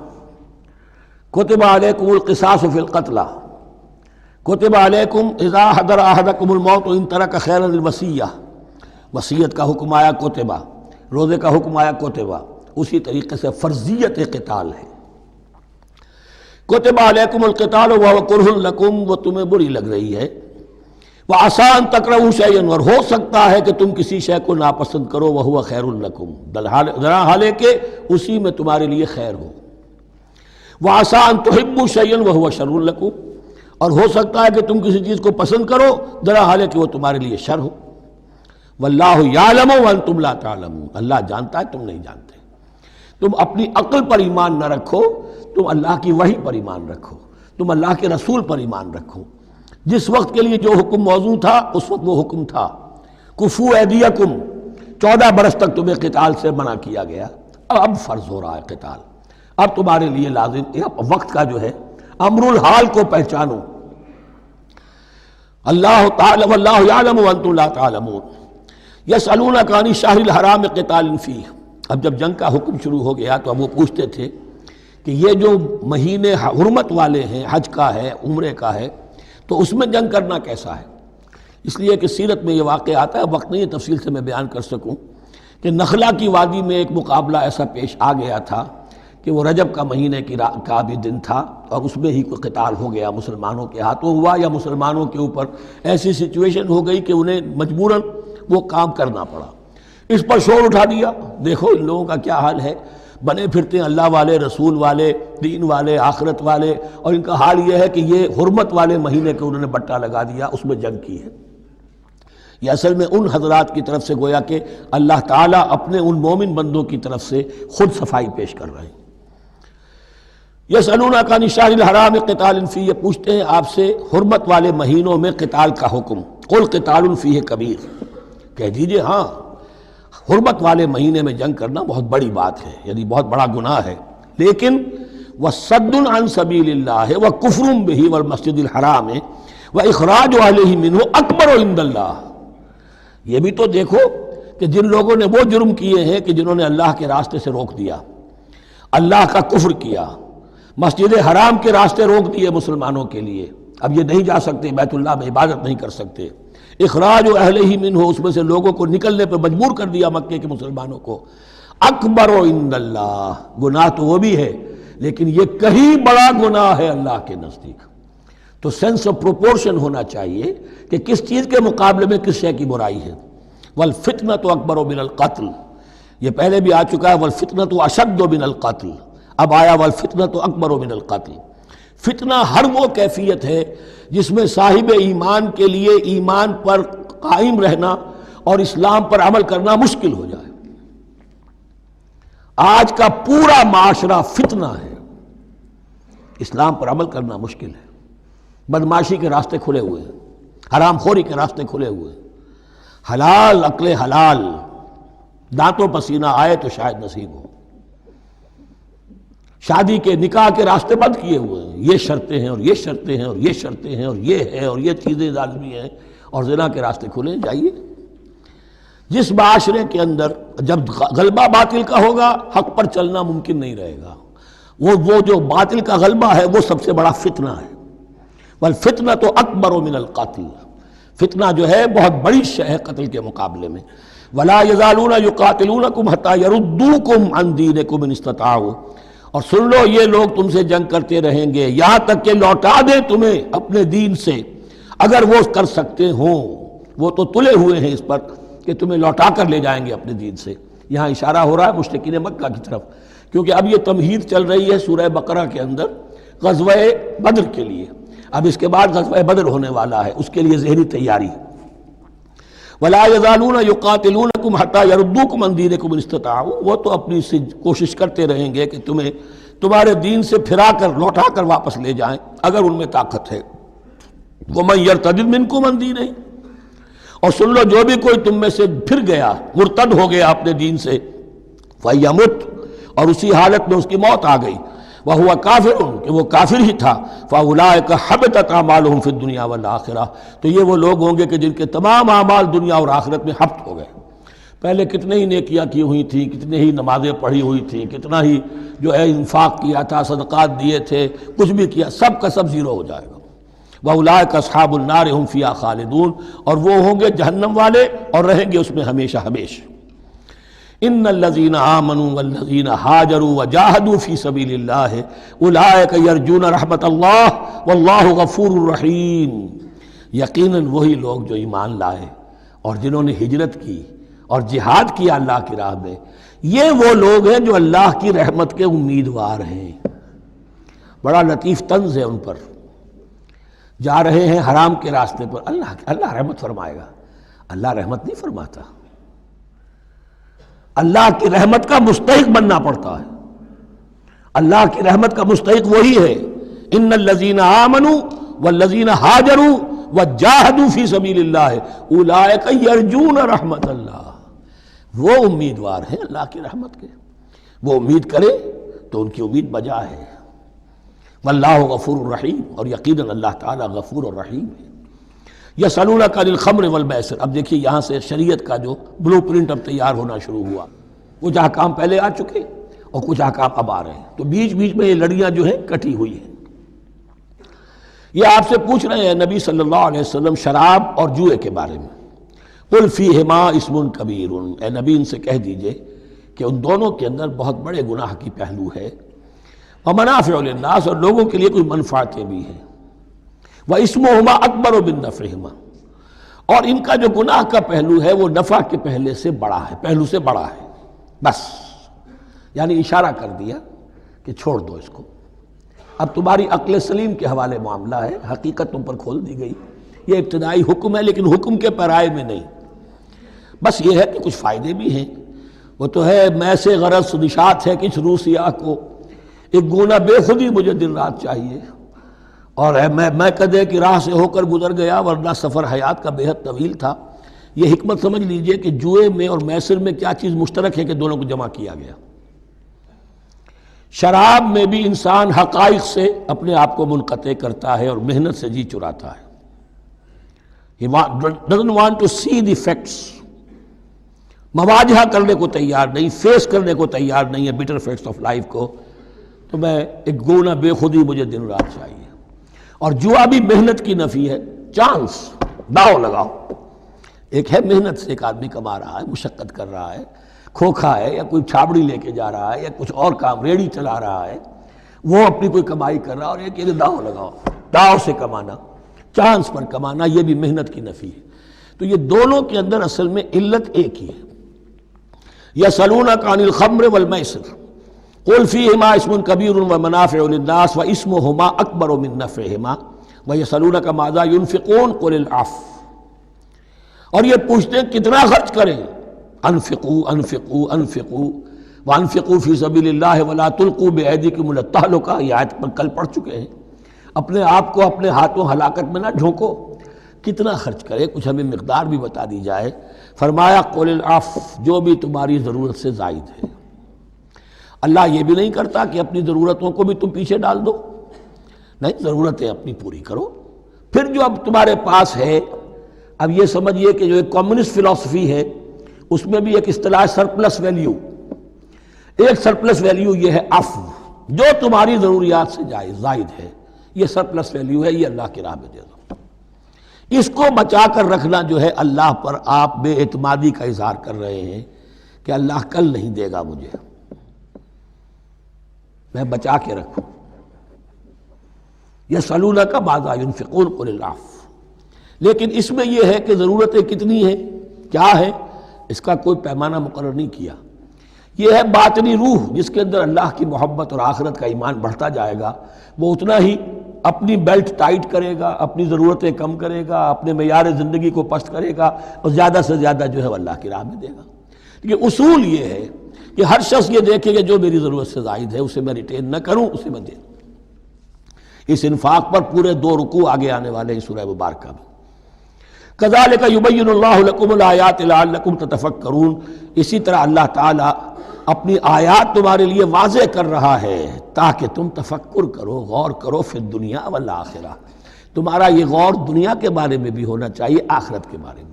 کتب علیکم القصاص فی القتلى، کتب علیکم اذا حضر احدکم الموت ان ترک خیرا الوصیہ، وصیت کا حکم آیا کتبہ، روزے کا حکم آیا کتبہ، اسی طریقے سے فرضیت قتال ہے۔ کتب علیکم القتال وہو کرہ لکم، وہ تمہیں بری لگ رہی ہے، وعسیٰ ان تکرہوا شیئا، اور ہو سکتا ہے کہ تم کسی شے کو ناپسند کرو، وہو خیر لکم، ذرا حالے کہ اسی میں تمہارے لیے خیر ہو، وعسیٰ ان تحبوا شیئا وہو شر لکم، اور ہو سکتا ہے کہ تم کسی چیز کو پسند کرو ذرا حال ہے کہ وہ تمہارے لیے شر ہو۔ واللہ یعلم وانتم لا تعلمون، اللہ جانتا ہے تم نہیں جانتے۔ تم اپنی عقل پر ایمان نہ رکھو، تم اللہ کی وحی پر ایمان رکھو، تم اللہ کے رسول پر ایمان رکھو۔ جس وقت کے لیے جو حکم موضوع تھا اس وقت وہ حکم تھا، کفو ایدیکم، 14 برس تک تمہیں قتال سے منع کیا گیا، اب فرض ہو رہا ہے قتال، اب تمہارے لیے لازم وقت کا جو ہے امر الحال کو پہچانو۔ اللہ تعالی واللہ یعلم وانتم لا تعلمون، یسألونک عن الشہر الحرام قتال فیہ۔ اب جب جنگ کا حکم شروع ہو گیا تو اب وہ پوچھتے تھے کہ یہ جو مہینے حرمت والے ہیں، حج کا ہے، عمرے کا ہے، تو اس میں جنگ کرنا کیسا ہے؟ اس لیے کہ سیرت میں یہ واقعہ آتا ہے، وقت نہیں ہے تفصیل سے میں بیان کر سکوں، کہ نخلا کی وادی میں ایک مقابلہ ایسا پیش آ گیا تھا کہ وہ رجب کا مہینے کا بھی دن تھا، اور اس میں ہی کوئی قتال ہو گیا، مسلمانوں کے ہاتھوں ہوا یا مسلمانوں کے اوپر ایسی سچویشن ہو گئی کہ انہیں مجبوراً وہ کام کرنا پڑا۔ اس پر شور اٹھا دیا، دیکھو ان لوگوں کا کیا حال ہے، بنے پھرتے ہیں اللہ والے، رسول والے، دین والے، آخرت والے، اور ان کا حال یہ ہے کہ یہ حرمت والے مہینے کے انہوں نے بٹا لگا دیا، اس میں جنگ کی ہے۔ یہ اصل میں ان حضرات کی طرف سے گویا کہ اللہ تعالیٰ اپنے ان مومن بندوں کی طرف سے خود صفائی پیش کر رہے ہیں۔ یسألونک عن الشہر الحرام قتال فیہ، یہ پوچھتے ہیں آپ سے حرمت والے مہینوں میں قتال کا حکم، قل قتال فیہ کبیر، کہہ دیجئے ہاں حرمت والے مہینے میں جنگ کرنا بہت بڑی بات ہے، یعنی بہت بڑا گناہ ہے، لیکن وَصَدٌّ عَن سَبِيلِ اللَّهِ وَكُفْرٌ بِهِ وَالْمَسْجِدِ الْحَرَامِ وَإِخْرَاجُ أَهْلِهِ مِنْهُ أَكْبَرُ عِندَ اللَّهِ۔ یہ بھی تو دیکھو کہ جن لوگوں نے وہ جرم کیے ہیں کہ جنہوں نے اللہ کے راستے سے روک دیا، اللہ کا کفر کیا، مسجد حرام کے راستے روک دیے مسلمانوں کے لیے، اب یہ نہیں جا سکتے، بیت اللہ میں عبادت نہیں کر سکتے، اخراج اہلہ منہ، اس میں سے لوگوں کو نکلنے پہ مجبور کر دیا مکے کے مسلمانوں کو، اکبر عند اللہ، گناہ تو وہ بھی ہے لیکن یہ کہیں بڑا گناہ ہے اللہ کے نزدیک۔ تو سینس آف پروپورشن ہونا چاہیے کہ کس چیز کے مقابلے میں کس شے کی برائی ہے۔ والفتنۃ اکبر من القتل، یہ پہلے بھی آ چکا ہے، والفتنۃ اشد من القتل، اب آیا والفتنۃ اکبر من القتل۔ فتنہ ہر وہ کیفیت ہے جس میں صاحب ایمان کے لیے ایمان پر قائم رہنا اور اسلام پر عمل کرنا مشکل ہو جائے۔ آج کا پورا معاشرہ فتنہ ہے، اسلام پر عمل کرنا مشکل ہے، بدماشی کے راستے کھلے ہوئے ہیں، حرام خوری کے راستے کھلے ہوئے ہیں، حلال عقل حلال دانتوں پسینہ آئے تو شاید نصیب ہو، شادی کے نکاح کے راستے بند کیے ہوئے ہیں، یہ شرطیں ہیں اور یہ شرطیں ہیں اور یہ شرطیں ہیں اور یہ ہے اور یہ چیزیں لازمی ہیں، اور زنا کے راستے کھلے جائیے۔ جس معاشرے کے اندر جب غلبہ باطل کا ہوگا حق پر چلنا ممکن نہیں رہے گا، وہ جو باطل کا غلبہ ہے وہ سب سے بڑا فتنہ ہے۔ والفتنۃ اکبر من القتل، فتنہ جو ہے بہت بڑی شے ہے قتل کے مقابلے میں۔ ولا یزالون یقاتلونکم حتی یردوکم عن دینکم ان استطاعوا، اور سن لو یہ لوگ تم سے جنگ کرتے رہیں گے یہاں تک کہ لوٹا دیں تمہیں اپنے دین سے، اگر وہ کر سکتے ہوں، وہ تو تلے ہوئے ہیں اس پر کہ تمہیں لوٹا کر لے جائیں گے اپنے دین سے۔ یہاں اشارہ ہو رہا ہے مشرکین مکہ کی طرف، کیونکہ اب یہ تمہید چل رہی ہے سورہ بقرہ کے اندر غزوہ بدر کے لیے، اب اس کے بعد غزوہ بدر ہونے والا ہے، اس کے لیے ذہنی تیاری۔ وَلَا يَزَالُونَ يُقَاتِلُونَكُمْ حَتَّى يَرُدُّوكُمْ عَنْ دِينِكُمْ إِنِ اسْتَطَاعُوا، وہ تو اپنی کوشش کرتے رہیں گے کہ تمہیں تمہارے دین سے پھرا کر لوٹا کر واپس لے جائیں اگر ان میں طاقت ہے۔ وَمَنْ يَرْتَدِدْ مِنْكُمْ عَنْ دِينِهِ، اور سن لو جو بھی کوئی تم میں سے پھر گیا، مرتد ہو گیا اپنے دین سے، فَيَمُتْ، اور اسی حالت میں اس کی موت آ گئی، وَهُوَ كَافِرٌ، کہ وہ کافر ہی تھا، فَأُولَٰئِكَ حَبِطَتْ أَعْمَالُهُمْ فِي الدُّنْيَا وَالْآخِرَةِ، تو یہ وہ لوگ ہوں گے کہ جن کے تمام اعمال دنیا اور آخرت میں حبط ہو گئے۔ پہلے کتنے ہی نیکیاں کی ہوئی تھیں، کتنے ہی نمازیں پڑھی ہوئی تھیں، کتنا ہی جو ہے انفاق کیا تھا، صدقات دیے تھے، کچھ بھی کیا، سب کا سب زیرو ہو جائے گا۔ وَأُولَٰئِكَ أَصْحَابُ النَّارِ هُمْ فِيهَا خَالِدُونَ، اور وہ ہوں گے جہنم والے اور رہیں گے اس میں ہمیشہ ہمیشہ۔ ان الذین آمنوا والذین ہاجروا وجاہدوا فی سبیل اللہ اولئک یرجون رحمت اللہ واللہ غفور رحیم، یقیناً وہی لوگ جو ایمان لائے اور جنہوں نے ہجرت کی اور جہاد کیا اللہ کی راہ میں، یہ وہ لوگ ہیں جو اللہ کی رحمت کے امیدوار ہیں۔ بڑا لطیف طنز ہے ان پر، جا رہے ہیں حرام کے راستے پر، اللہ رحمت فرمائے گا؟ اللہ رحمت نہیں فرماتا، اللہ کی رحمت کا مستحق بننا پڑتا ہے۔ اللہ کی رحمت کا مستحق وہی ہے، ان الذین آمنوا والذین ہاجروا وجاہدوا فی سبیل اللہ اولئک یرجون رحمت اللہ، وہ امیدوار ہیں اللہ کی رحمت کے، وہ امید کرے تو ان کی امید بجا ہے۔ واللہ غفور الرحیم، اور یقیناً اللہ تعالیٰ غفور الرحیم ہے۔ یسألونک عن الخمر والمیسر، اب دیکھیے یہاں سے شریعت کا جو بلو پرنٹ اب تیار ہونا شروع ہوا، کچھ احکام پہلے آ چکے اور کچھ احکام اب آ رہے ہیں، تو بیچ بیچ میں یہ لڑیاں جو ہیں کٹی ہوئی ہیں۔ یہ آپ سے پوچھ رہے ہیں نبی صلی اللہ علیہ وسلم شراب اور جوئے کے بارے میں، قل فیہما اسم کبیر، اے نبی ان سے کہہ دیجئے کہ ان دونوں کے اندر بہت بڑے گناہ کی پہلو ہے، ومنافع للناس، اور لوگوں کے لیے کوئی منفعتیں بھی ہیں، واسمہما اکبر من نفعہما، اور ان کا جو گناہ کا پہلو ہے وہ نفع کے پہلو سے بڑا ہے، بس یعنی اشارہ کر دیا کہ چھوڑ دو اس کو، اب تمہاری عقل سلیم کے حوالے معاملہ ہے، حقیقت تم پر کھول دی گئی، یہ ابتدائی حکم ہے لیکن حکم کے پیرائے میں نہیں، بس یہ ہے کہ کچھ فائدے بھی ہیں، وہ تو ہے میں سے غرض نشات ہے کچھ روح سیاہ کو، ایک گونا بے خودی مجھے دن رات چاہیے، اور میں کدے کی راہ سے ہو کر گزر گیا ورنہ سفر حیات کا بے حد طویل تھا۔ یہ حکمت سمجھ لیجئے کہ جوئے میں اور میسر میں کیا چیز مشترک ہے کہ دونوں کو جمع کیا گیا۔ شراب میں بھی انسان حقائق سے اپنے آپ کو منقطع کرتا ہے اور محنت سے جی چراتا ہے، He doesn't want to see the facts، مواجہہ کرنے کو تیار نہیں، فیس کرنے کو تیار نہیں ہے bitter facts آف لائف کو، تو میں ایک گونا بے خودی مجھے دن رات چاہیے۔ اور جوا بھی محنت کی نفی ہے، چانس، داؤ لگاؤ، ایک ہے محنت سے ایک آدمی کما رہا ہے، مشقت کر رہا ہے، کھوکھا ہے یا کوئی چھابڑی لے کے جا رہا ہے یا کچھ اور کام ریڑھی چلا رہا ہے، وہ اپنی کوئی کمائی کر رہا ہے، اور ایک یہ داؤ لگاؤ، داؤ سے کمانا، چانس پر کمانا، یہ بھی محنت کی نفی ہے۔ تو یہ دونوں کے اندر اصل میں علت ایک ہی ہے۔ یسألونک عن الخمر والمیسر قل فیہما اسم کبیر ومنافع للناس واسمہما اکبر من نفعہما ویسألونک ماذا ینفقون قل العفو، اور یہ پوچھتے ہیں کتنا خرچ کریں، انفقوا انفقوا انفقوا وانفقوا فی سبیل اللہ ولا تلقوا بایدیکم الی التہلکہ، یہ آیت پر کل پڑھ چکے ہیں۔ اپنے آپ کو اپنے ہاتھوں ہلاکت میں نہ جھونکو، کتنا خرچ کرے، کچھ ہمیں مقدار بھی بتا دی جائے۔ فرمایا قل العفو، جو بھی تمہاری ضرورت سے زائد ہے۔ اللہ یہ بھی نہیں کرتا کہ اپنی ضرورتوں کو بھی تم پیچھے ڈال دو، نہیں، ضرورتیں اپنی پوری کرو، پھر جو اب تمہارے پاس ہے، اب یہ سمجھیے کہ جو ایک کمیونسٹ فلسفی ہے اس میں بھی ایک اصطلاح سرپلس ویلیو، ایک سرپلس ویلیو یہ ہے عفو، جو تمہاری ضروریات سے زائد ہے، یہ سرپلس ویلیو ہے، یہ اللہ کی راہ میں دے دو۔ اس کو بچا کر رکھنا جو ہے اللہ پر آپ بے اعتمادی کا اظہار کر رہے ہیں کہ اللہ کل نہیں دے گا مجھے، میں بچا کے رکھوں۔ یسألونک ماذا ینفقون قل العفو، لیکن اس میں یہ ہے کہ ضرورتیں کتنی ہیں، کیا ہے، اس کا کوئی پیمانہ مقرر نہیں کیا۔ یہ ہے باطنی روح جس کے اندر اللہ کی محبت اور آخرت کا ایمان بڑھتا جائے گا، وہ اتنا ہی اپنی بیلٹ ٹائٹ کرے گا، اپنی ضرورتیں کم کرے گا، اپنے معیار زندگی کو پست کرے گا، اور زیادہ سے زیادہ جو ہے وہ اللہ کی راہ میں دے گا۔ لیکن اصول یہ ہے کہ ہر شخص یہ دیکھے کہ جو میری ضرورت سے زائد ہے اسے میں ریٹین نہ کروں، اسے میں دے دوں۔ اس انفاق پر پورے 2 رکوع آگے آنے والے ہیں سورہ مبارکہ میں۔ کذالک یبین اللہ لکم الآیات لعلکم تتفکرون، اسی طرح اللہ تعالیٰ اپنی آیات تمہارے لیے واضح کر رہا ہے تاکہ تم تفکر کرو، غور کرو، فی الدنیا والآخرہ، تمہارا یہ غور دنیا کے بارے میں بھی ہونا چاہیے، آخرت کے بارے میں۔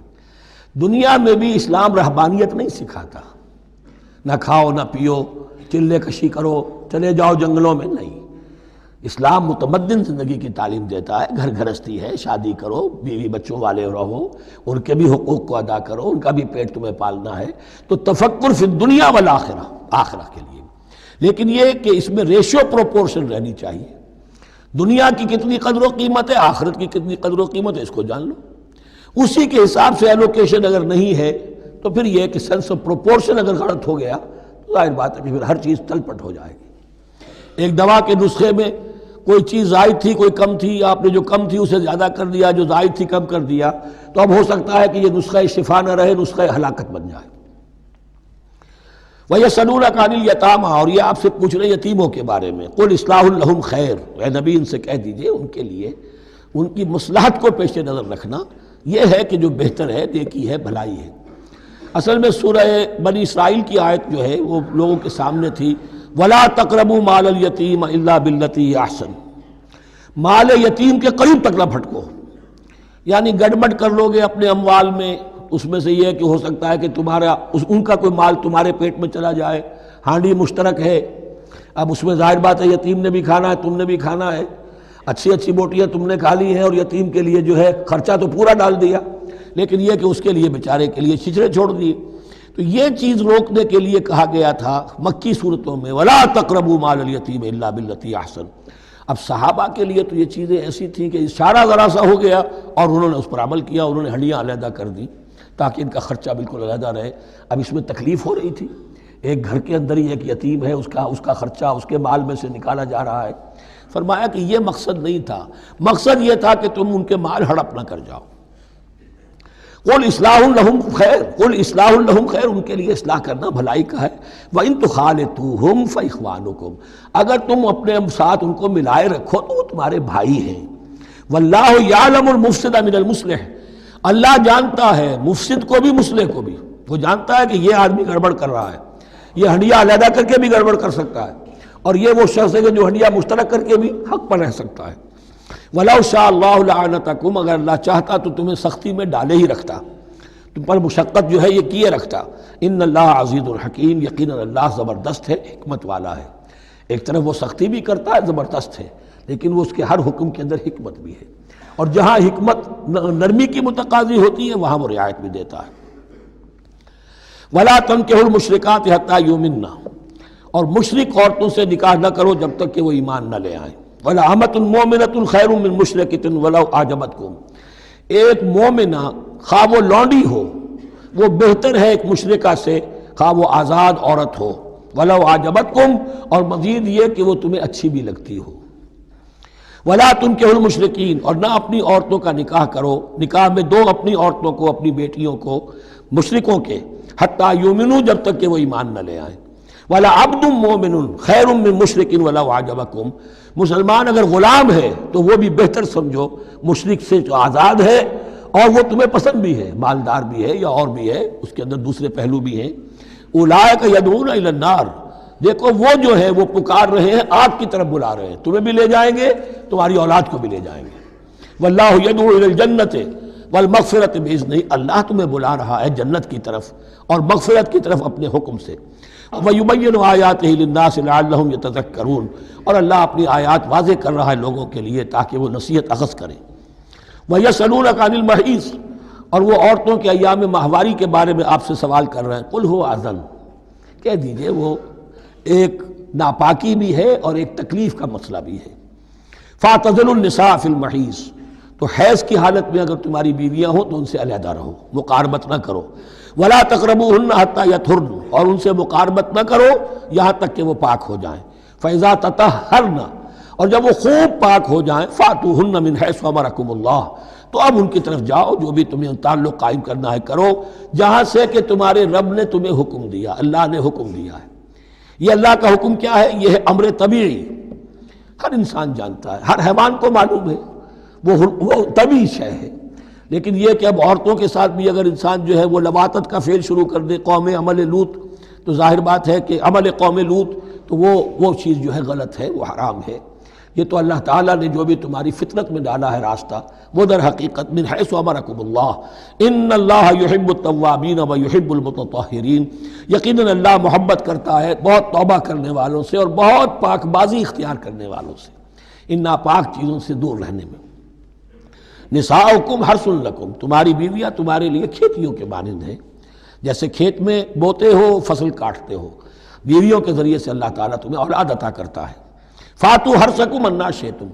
دنیا میں بھی اسلام رہبانیت نہیں سکھاتا، نہ کھاؤ نہ پیو، چلے کشی کرو، چلے جاؤ جنگلوں میں، نہیں۔ اسلام متمدن زندگی کی تعلیم دیتا ہے، گھر گھرستی ہے، شادی کرو، بیوی بچوں والے رہو، ان کے بھی حقوق کو ادا کرو، ان کا بھی پیٹ تمہیں پالنا ہے، تو تفکر فی الدنیا والآخرہ، آخرہ کے لیے۔ لیکن یہ کہ اس میں ریشو پروپورشن رہنی چاہیے، دنیا کی کتنی قدر و قیمت ہے، آخرت کی کتنی قدر و قیمت ہے، اس کو جان لو۔ اسی کے حساب سے ایلوکیشن اگر نہیں ہے تو پھر یہ کہ سینس آف پروپورشن اگر غلط ہو گیا تو ظاہر بات ہے کہ پھر ہر چیز تل پٹ ہو جائے گی۔ ایک دوا کے نسخے میں کوئی چیز زائد تھی کوئی کم تھی، آپ نے جو کم تھی اسے زیادہ کر دیا، جو زائد تھی کم کر دیا، تو اب ہو سکتا ہے کہ یہ نسخہ شفا نہ رہے، نسخہ ہلاکت بن جائے۔ وَيَسْأَلُونَكَ عَنِ الْيَتَامَىٰ، اور یہ آپ سے پوچھ رہے ہیں یتیموں کے بارے میں، قُلْ إِصْلَاحٌ لَهُمْ خَيْرٌ، اے نبی ان سے کہہ دیجئے ان کے لیے ان کی مصلحت کو پیش نظر رکھنا یہ ہے کہ جو بہتر ہے، نیکی ہے، بھلائی ہے۔ اصل میں سورہ بنی اسرائیل کی آیت جو ہے وہ لوگوں کے سامنے تھی، وَلَا تَقْرَبُوا مَالَ الْيَتِيمِ إِلَّا بِالَّتِي هِيَ أَحْسَنُ، مال یتیم کے قریب تک نہ بھٹکو، یعنی گڑبڑ کر لو گے اپنے اموال میں، اس میں سے یہ ہے کہ ہو سکتا ہے کہ تمہارا ان کا کوئی مال تمہارے پیٹ میں چلا جائے، ہانڈی مشترک ہے، اب اس میں ظاہر بات ہے یتیم نے بھی کھانا ہے، تم نے بھی کھانا ہے، اچھی اچھی بوٹیاں تم نے کھا لی ہیں اور یتیم کے لیے جو ہے خرچہ تو پورا ڈال دیا، لیکن یہ کہ اس کے لیے بیچارے کے لیے چھچڑے چھوڑ دیے۔ تو یہ چیز روکنے کے لیے کہا گیا تھا مکی صورتوں میں وَلَا تَقْرَبُوا مَالَ الْيَتِيمِ إِلَّا بِالَّتِي أَحْسَنُ۔ اب صحابہ کے لیے تو یہ چیزیں ایسی تھیں کہ اشارہ ذرا سا ہو گیا اور انہوں نے اس پر عمل کیا، انہوں نے ہڈیاں علیحدہ کر دی تاکہ ان کا خرچہ بالکل علیحدہ رہے۔ اب اس میں تکلیف ہو رہی تھی، ایک گھر کے اندر ہی ایک یتیم ہے، اس کا خرچہ اس کے مال میں سے نکالا جا رہا ہے۔ فرمایا کہ یہ مقصد نہیں تھا، مقصد یہ تھا کہ تم ان کے مال ہڑپ نہ کر جاؤ۔ قُلْ إِصْلَاحٌ لَهُمْ خَيْرٌ، قُلْ إِصْلَاحٌ لَهُمْ خَيْرٌ، ان کے لیے اصلاح کرنا بھلائی کا ہے۔ وَإِن تُخَالِطُوهُمْ فَإِخْوَانُكُمْ، اگر تم اپنے ساتھ ان کو ملائے رکھو تو وہ تمہارے بھائی ہیں۔ وَاللَّهُ يَعْلَمُ الْمُفْسِدَ مِنَ الْمُصْلِحِ، اللہ جانتا ہے مفسد کو بھی مصلح کو بھی، وہ جانتا ہے کہ یہ آدمی گڑبڑ کر رہا ہے، یہ ہڈیاں علیحدہ کر کے بھی گڑبڑ کر سکتا ہے، اور یہ وہ شخص ہے کہ جو ہڈیاں مشترک کر کے بھی حق پر رہ سکتا ہے۔ وَلَوْ شَاءَ اللَّهُ لَعَنَتَكُمْ، اگر اللہ چاہتا تو تمہیں سختی میں ڈالے ہی رکھتا، تم پر مشقت جو ہے یہ کیے رکھتا۔ ان اللہ عزیز الحکیم، یقیناً اللہ زبردست ہے، حکمت والا ہے۔ ایک طرف وہ سختی بھی کرتا ہے، زبردست ہے، لیکن وہ اس کے ہر حکم کے اندر حکمت بھی ہے، اور جہاں حکمت نرمی کی متقاضی ہوتی ہے وہاں وہ رعایت بھی دیتا ہے۔ وَلَا تَنكِحُوا الْمُشْرِكَاتِ حَتَّىٰ يُؤْمِنَّ، اور مشرک عورتوں سے نکاح نہ کرو جب تک کہ وہ ایمان نہ لے آئیں۔ وَلَأَمَةٌ مُؤْمِنَةٌ خَيْرٌ مِّن مُشْرِكَةٍ وَلَوْ أَعْجَبَتْكُمْ، ایک مومنہ خواہ وہ لونڈی ہو وہ بہتر ہے ایک مشرکہ سے خواہ وہ آزاد عورت ہو۔ وَلَوْ أَعْجَبَتْكُمْ، اور مزید یہ کہ وہ تمہیں اچھی بھی لگتی ہو۔ وَلَا تُنكِحُوا الْمُشْرِكِينَ، اور نہ اپنی عورتوں کا نکاح کرو، نکاح میں دو اپنی عورتوں کو، اپنی بیٹیوں کو مشرکوں کے، حتیٰ یؤمنوا، جب تک کہ وہ ایمان نہ لے آئیں۔ وَلَعَبْدٌ مُّؤْمِنٌ خَيْرٌ مِّن مُشْرِكٍ وَلَوْ أَعْجَبَكُمْ، مسلمان اگر غلام ہے تو وہ بھی بہتر سمجھو مشرک سے جو آزاد ہے اور وہ تمہیں پسند بھی ہے، مالدار بھی ہے یا اور بھی ہے، اس کے اندر دوسرے پہلو بھی ہیں۔ اولئک یدعون الی النار، دیکھو وہ جو ہے وہ پکار رہے ہیں، آگ کی طرف بلا رہے ہیں، تمہیں بھی لے جائیں گے، تمہاری اولاد کو بھی لے جائیں گے۔ واللہ یدعو الی الجنۃ والمغفرۃ باذنہ، اللہ تمہیں بلا رہا ہے جنت کی طرف اور مغفرت کی طرف اپنے حکم سے۔ وَيُبَيِّنُ آیاتہ للناس لعلہم یتذکرون، اور اللہ اپنی آیات واضح کر رہا ہے لوگوں کے لیے تاکہ وہ نصیحت اخذ کریں۔ وَيَسْأَلُونَكَ عَنِ الْمَحِيضِ، اور وہ عورتوں کے ایام ماہواری کے بارے میں آپ سے سوال کر رہے ہیں۔ قُلْ هُوَ أَذًى، کہہ دیجئے وہ ایک ناپاکی بھی ہے اور ایک تکلیف کا مسئلہ بھی ہے۔ فَاعْتَزِلُوا النِّسَاءَ فِي الْمَحِيضِ، تو حیض کی حالت میں اگر تمہاری بیویاں ہوں تو ان سے علیحدہ رہو، مقاربت نہ کرو۔ وَلَا تَقْرَبُوهُنَّ حَتَّىٰ يَطْهُرْنَ، اور ان سے مقاربت نہ کرو یہاں تک کہ وہ پاک ہو جائیں۔ فَإِذَا تَطَهَّرْنَ، اور جب وہ خوب پاک ہو جائیں، فَأْتُوهُنَّ مِنْ حَيْثُ أَمَرَكُمُ اللَّهُ، تو اب ان کی طرف جاؤ، جو بھی تمہیں تعلق قائم کرنا ہے کرو، جہاں سے کہ تمہارے رب نے تمہیں حکم دیا، اللہ نے حکم دیا ہے۔ یہ اللہ کا حکم کیا ہے؟ یہ ہے امر طبیعی، ہر انسان جانتا ہے، ہر حیوان کو معلوم ہے، وہ طبیعی شے ہے۔ لیکن یہ کہ اب عورتوں کے ساتھ بھی اگر انسان جو ہے وہ لواطت کا فعل شروع کر دے، قوم عمل لوط، تو ظاہر بات ہے کہ عمل قوم لوط تو وہ چیز جو ہے غلط ہے، وہ حرام ہے۔ یہ تو اللہ تعالیٰ نے جو بھی تمہاری فطرت میں ڈالا ہے راستہ، وہ در حقیقت من حیث امرکم اللہ، ان اللہ یحب التوابین ویحب المتطہرین، یقیناً اللہ محبت کرتا ہے بہت توبہ کرنے والوں سے اور بہت پاک بازی اختیار کرنے والوں سے، ان ناپاک چیزوں سے دور رہنے میں۔ نساؤکم حرث لکم، تمہاری بیویاں تمہارے لیے کھیتیوں کے مانند ہیں، جیسے کھیت میں بوتے ہو، فصل کاٹتے ہو، بیویوں کے ذریعے سے اللہ تعالیٰ تمہیں اولاد عطا کرتا ہے۔ فاتو حرثکم انا شئتم،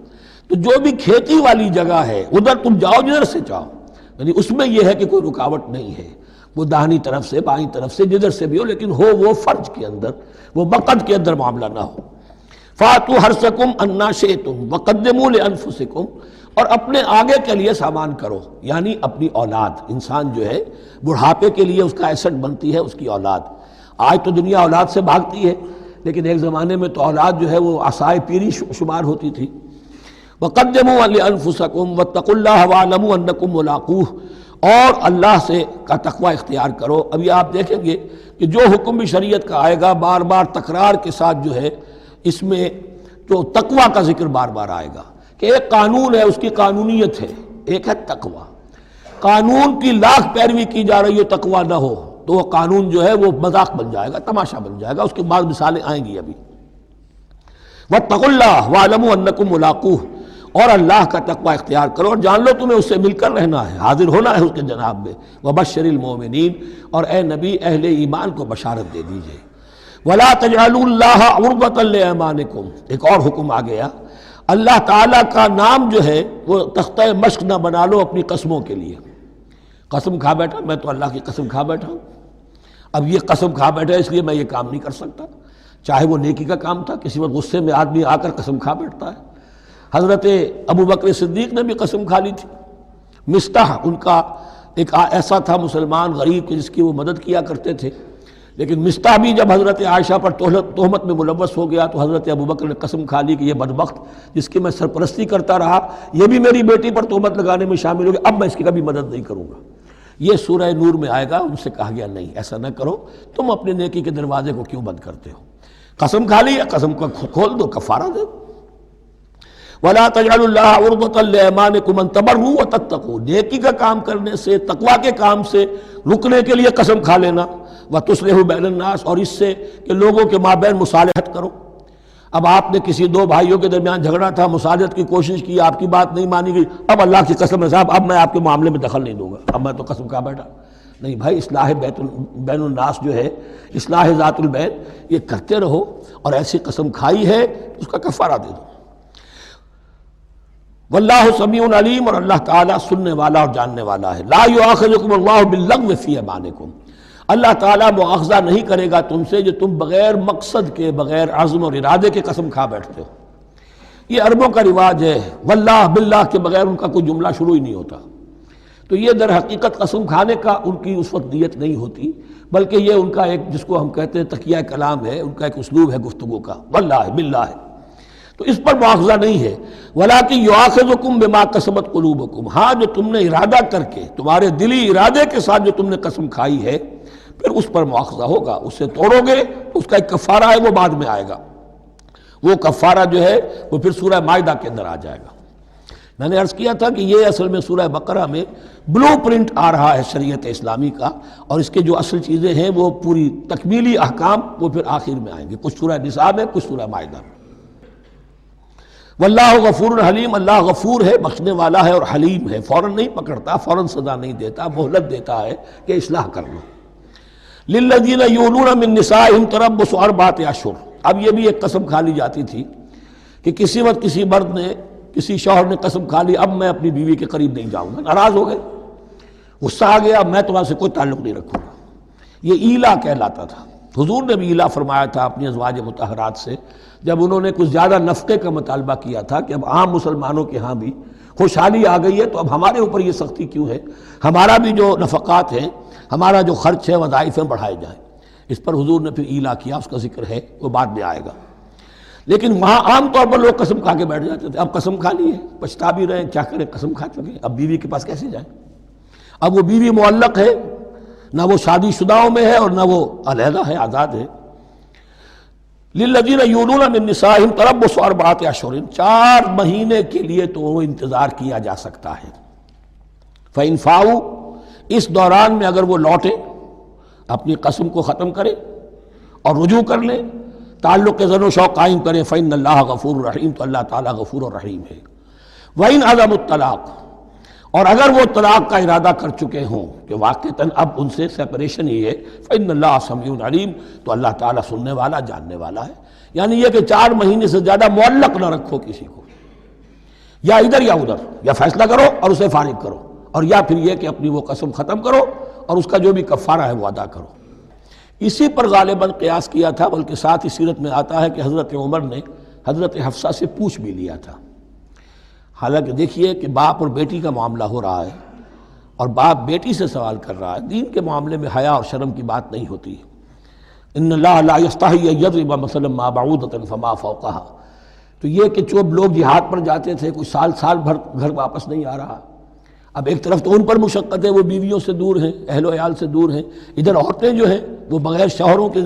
تو جو بھی کھیتی والی جگہ ہے ادھر تم جاؤ جدھر سے چاہو، یعنی اس میں یہ ہے کہ کوئی رکاوٹ نہیں ہے، وہ داہنی طرف سے بائیں طرف سے جدھر سے بھی ہو، لیکن ہو وہ فرج کے اندر، وہ مقد کے اندر معاملہ نہ ہو۔ فَأْتُوا حَرْثَكُمْ أَنَّا شِئْتُمْ وَقَدِّمُوا لِأَنفُسِكُمْ، اور اپنے آگے کے لیے سامان کرو، یعنی اپنی اولاد. انسان جو ہے بڑھاپے کے لیے اس کا ایسٹ بنتی ہے اس کی اولاد. آج تو دنیا اولاد سے بھاگتی ہے، لیکن ایک زمانے میں تو اولاد جو ہے وہ عصائے پیری شمار ہوتی تھی. وَقَدِّمُوا لِأَنفُسَكُمْ وَاتَّقُوا اللَّهَ وَاعْلَمُوا أَنَّكُمْ مُلَاقُوهُ، اور اللہ سے کا تقوی اختیار کرو. ابھی آپ دیکھیں گے کہ جو حکم بھی شریعت کا آئے گا بار بار تکرار کے ساتھ جو ہے اس میں جو تقوی کا ذکر بار بار آئے گا کہ ایک قانون ہے، اس کی قانونیت ہے، ایک ہے تقوی. قانون کی لاکھ پیروی کی جا رہی ہے، تقوی نہ ہو تو وہ قانون جو ہے وہ مذاق بن جائے گا، تماشا بن جائے گا. اس کے بعد مثالیں آئیں گی ابھی. وَاتَّقُوا اللَّهَ وَاعْلَمُوا أَنَّكُمْ مُلَاقُوهُ، اور اللہ کا تقوی اختیار کرو اور جان لو تمہیں اس سے مل کر رہنا ہے، حاضر ہونا ہے اس کے جناب میں. وَبَشِّرِ الْمُؤْمِنِينَ، اور اے نبی اہل ایمان کو بشارت دے دیجئے. وَلَا تَجْعَلُوا اللَّهَ عُرْضَةً لِأَيْمَانِكُمْ، ایک اور حکم آ گیا. اللہ تعالیٰ کا نام جو ہے وہ تختہ مشق نہ بنا لو اپنی قسموں کے لیے. قسم کھا بیٹھا میں تو اللہ کی قسم کھا بیٹھا ہوں، اب یہ قسم کھا بیٹھا اس لیے میں یہ کام نہیں کر سکتا. چاہے وہ نیکی کا کام تھا، کسی وقت غصے میں آدمی آ کر قسم کھا بیٹھتا ہے. حضرت ابو بکر صدیق نے بھی قسم کھا لی تھی. مستح ان کا ایک ایسا تھا مسلمان غریب کہ جس کی وہ مدد کیا کرتے تھے، لیکن مستح بھی جب حضرت عائشہ پر تہمت میں ملوث ہو گیا تو حضرت ابو بکر نے قسم کھا لی کہ یہ بدبخت جس کی میں سرپرستی کرتا رہا یہ بھی میری بیٹی پر تہمت لگانے میں شامل ہو گیا، اب میں اس کی کبھی مدد نہیں کروں گا. یہ سورہ نور میں آئے گا. ان سے کہا گیا نہیں ایسا نہ کرو، تم اپنے نیکی کے دروازے کو کیوں بند کرتے ہو؟ قسم کھا لی، قسم کو کھول دو، کفارہ دے. وَلَا تَجْعَلُوا اللَّهَ عُرْضَةً لِأَيْمَانِكُمْ أَن تَبَرُّوا وَتَتَّقُوا، نیکی کا کام کرنے سے، تقوی کے کام سے رکنے کے لیے قسم کھا لینا. وَتُصْلِحُوا بَيْنَ النَّاسِ، اور اس سے کہ لوگوں کے مابین مصالحت کرو. اب آپ نے کسی دو بھائیوں کے درمیان جھگڑا تھا، مصالحت کی کوشش کی، آپ کی بات نہیں مانی گئی، اب اللہ کی قسم ہے صاحب اب میں آپ کے معاملے میں دخل نہیں دوں گا، اب میں تو قسم کھا بیٹھا. نہیں بھائی، اصلاح بین الناس جو ہے، اصلاح ذات البین، یہ کرتے رہو. اور ایسی قسم کھائی ہے اس کا کفارہ دے دو. واللہ سمیع علیم، اور اللہ تعالیٰ سننے والا اور جاننے والا ہے. لا یؤاخذکم اللہ باللغو فی ایمانکم، اللہ تعالیٰ مؤاخذہ نہیں کرے گا تم سے جو تم بغیر مقصد کے، بغیر عزم اور ارادے کے قسم کھا بیٹھتے ہو. یہ عربوں کا رواج ہے، واللہ باللہ کے بغیر ان کا کوئی جملہ شروع ہی نہیں ہوتا. تو یہ در حقیقت قسم کھانے کا ان کی اس وقت نیت نہیں ہوتی، بلکہ یہ ان کا ایک جس کو ہم کہتے ہیں تقیہ کلام ہے، ان کا ایک اسلوب ہے گفتگو کا، واللہ باللہ. تو اس پر مؤاخذہ نہیں ہے. وَلَٰكِن يُؤَاخِذُكُم بِمَا كَسَبَتْ قُلُوبُكُم، ہاں جو تم نے ارادہ کر کے، تمہارے دلی ارادے کے ساتھ جو تم نے قسم کھائی ہے، پھر اس پر مؤاخذہ ہوگا. اس سے توڑو گے تو اس کا ایک کفارہ ہے، وہ بعد میں آئے گا. وہ کفارہ جو ہے وہ پھر سورہ مائدہ کے اندر آ جائے گا. میں نے عرض کیا تھا کہ یہ اصل میں سورہ بقرہ میں بلو پرنٹ آ رہا ہے شریعت اسلامی کا، اور اس کے جو اصل چیزیں ہیں وہ پوری تکمیلی احکام وہ پھر آخر میں آئیں گے، کچھ سورہ نساء میں، کچھ سورہ مائدہ میں. واللہ غفور حلیم، اللہ غفور ہے، بخشنے والا ہے اور حلیم ہے، فوراً نہیں پکڑتا، فوراً سزا نہیں دیتا، مہلت دیتا ہے کہ اصلاح کر لو. للذین یولون من نسائہم تربص اربعۃ اشہر، اب یہ بھی ایک قسم کھا لی جاتی تھی کہ کسی وقت کسی مرد نے، کسی شوہر نے قسم کھا لی اب میں اپنی بیوی کے قریب نہیں جاؤں گا، ناراض ہو گئے، غصہ آ گیا، میں تمہارے سے کوئی تعلق نہیں رکھوں گا. یہ ایلا کہلاتا تھا. حضور نے بھی ایلا فرمایا تھا اپنی ازواج مطہرات سے جب انہوں نے کچھ زیادہ نفقے کا مطالبہ کیا تھا کہ اب عام مسلمانوں کے ہاں بھی خوشحالی آ گئی ہے تو اب ہمارے اوپر یہ سختی کیوں ہے، ہمارا بھی جو نفقات ہیں، ہمارا جو خرچ ہے، وظائف ہیں، بڑھائے جائیں. اس پر حضور نے پھر ایلا کیا، اس کا ذکر ہے، وہ بعد میں آئے گا. لیکن وہاں عام طور پر لوگ قسم کھا کے بیٹھ جاتے تھے. اب قسم کھا لی ہے، پچھتا بھی رہے، کیا کریں، قسم کھا چکے، اب بیوی کے پاس کیسے جائیں؟ اب وہ بیوی معلق ہے، نہ وہ شادی شداؤں میں ہے اور نہ وہ علیحدہ ہے، آزاد ہے. للذین یولون من نسائہم تربص اربعۃ اشہر، 4 مہینے کے لیے تو وہ انتظار کیا جا سکتا ہے. فإن فاؤوا، اس دوران میں اگر وہ لوٹے، اپنی قسم کو ختم کرے اور رجوع کر لیں، تعلق زن و شوق قائم کریں، فإن اللہ غفور رحیم، تو اللہ تعالیٰ غفور و رحیم ہے. وإن عزموا الطلاق، اور اگر وہ طلاق کا ارادہ کر چکے ہوں کہ واقعتاً اب ان سے سیپریشن ہی ہے، فإن اللہ سمیع علیم، تو اللہ تعالیٰ سننے والا، جاننے والا ہے. یعنی یہ کہ 4 مہینے سے زیادہ معلق نہ رکھو کسی کو، یا ادھر یا ادھر، یا فیصلہ کرو اور اسے فارغ کرو، اور یا پھر یہ کہ اپنی وہ قسم ختم کرو اور اس کا جو بھی کفارہ ہے وہ ادا کرو. اسی پر غالباً قیاس کیا تھا، بلکہ ساتھ ہی سیرت میں آتا ہے کہ حضرت عمر نے حضرت حفصہ سے پوچھ بھی لیا تھا۔ حالانکہ دیکھیے کہ باپ اور بیٹی کا معاملہ ہو رہا ہے اور باپ بیٹی سے سوال کر رہا ہے، دین کے معاملے میں حیا اور شرم کی بات نہیں ہوتی۔ ان اللہ لا یستحی ان یضرب مثلا ما بعوضۃ فما فوقها، تو یہ کہ جو لوگ جہاد پر جاتے تھے کوئی سال بھر گھر واپس نہیں آ رہا، اب ایک طرف تو ان پر مشقت ہے، وہ بیویوں سے دور ہیں، اہل و عیال سے دور ہیں، ادھر عورتیں جو ہیں وہ بغیر شوہروں کے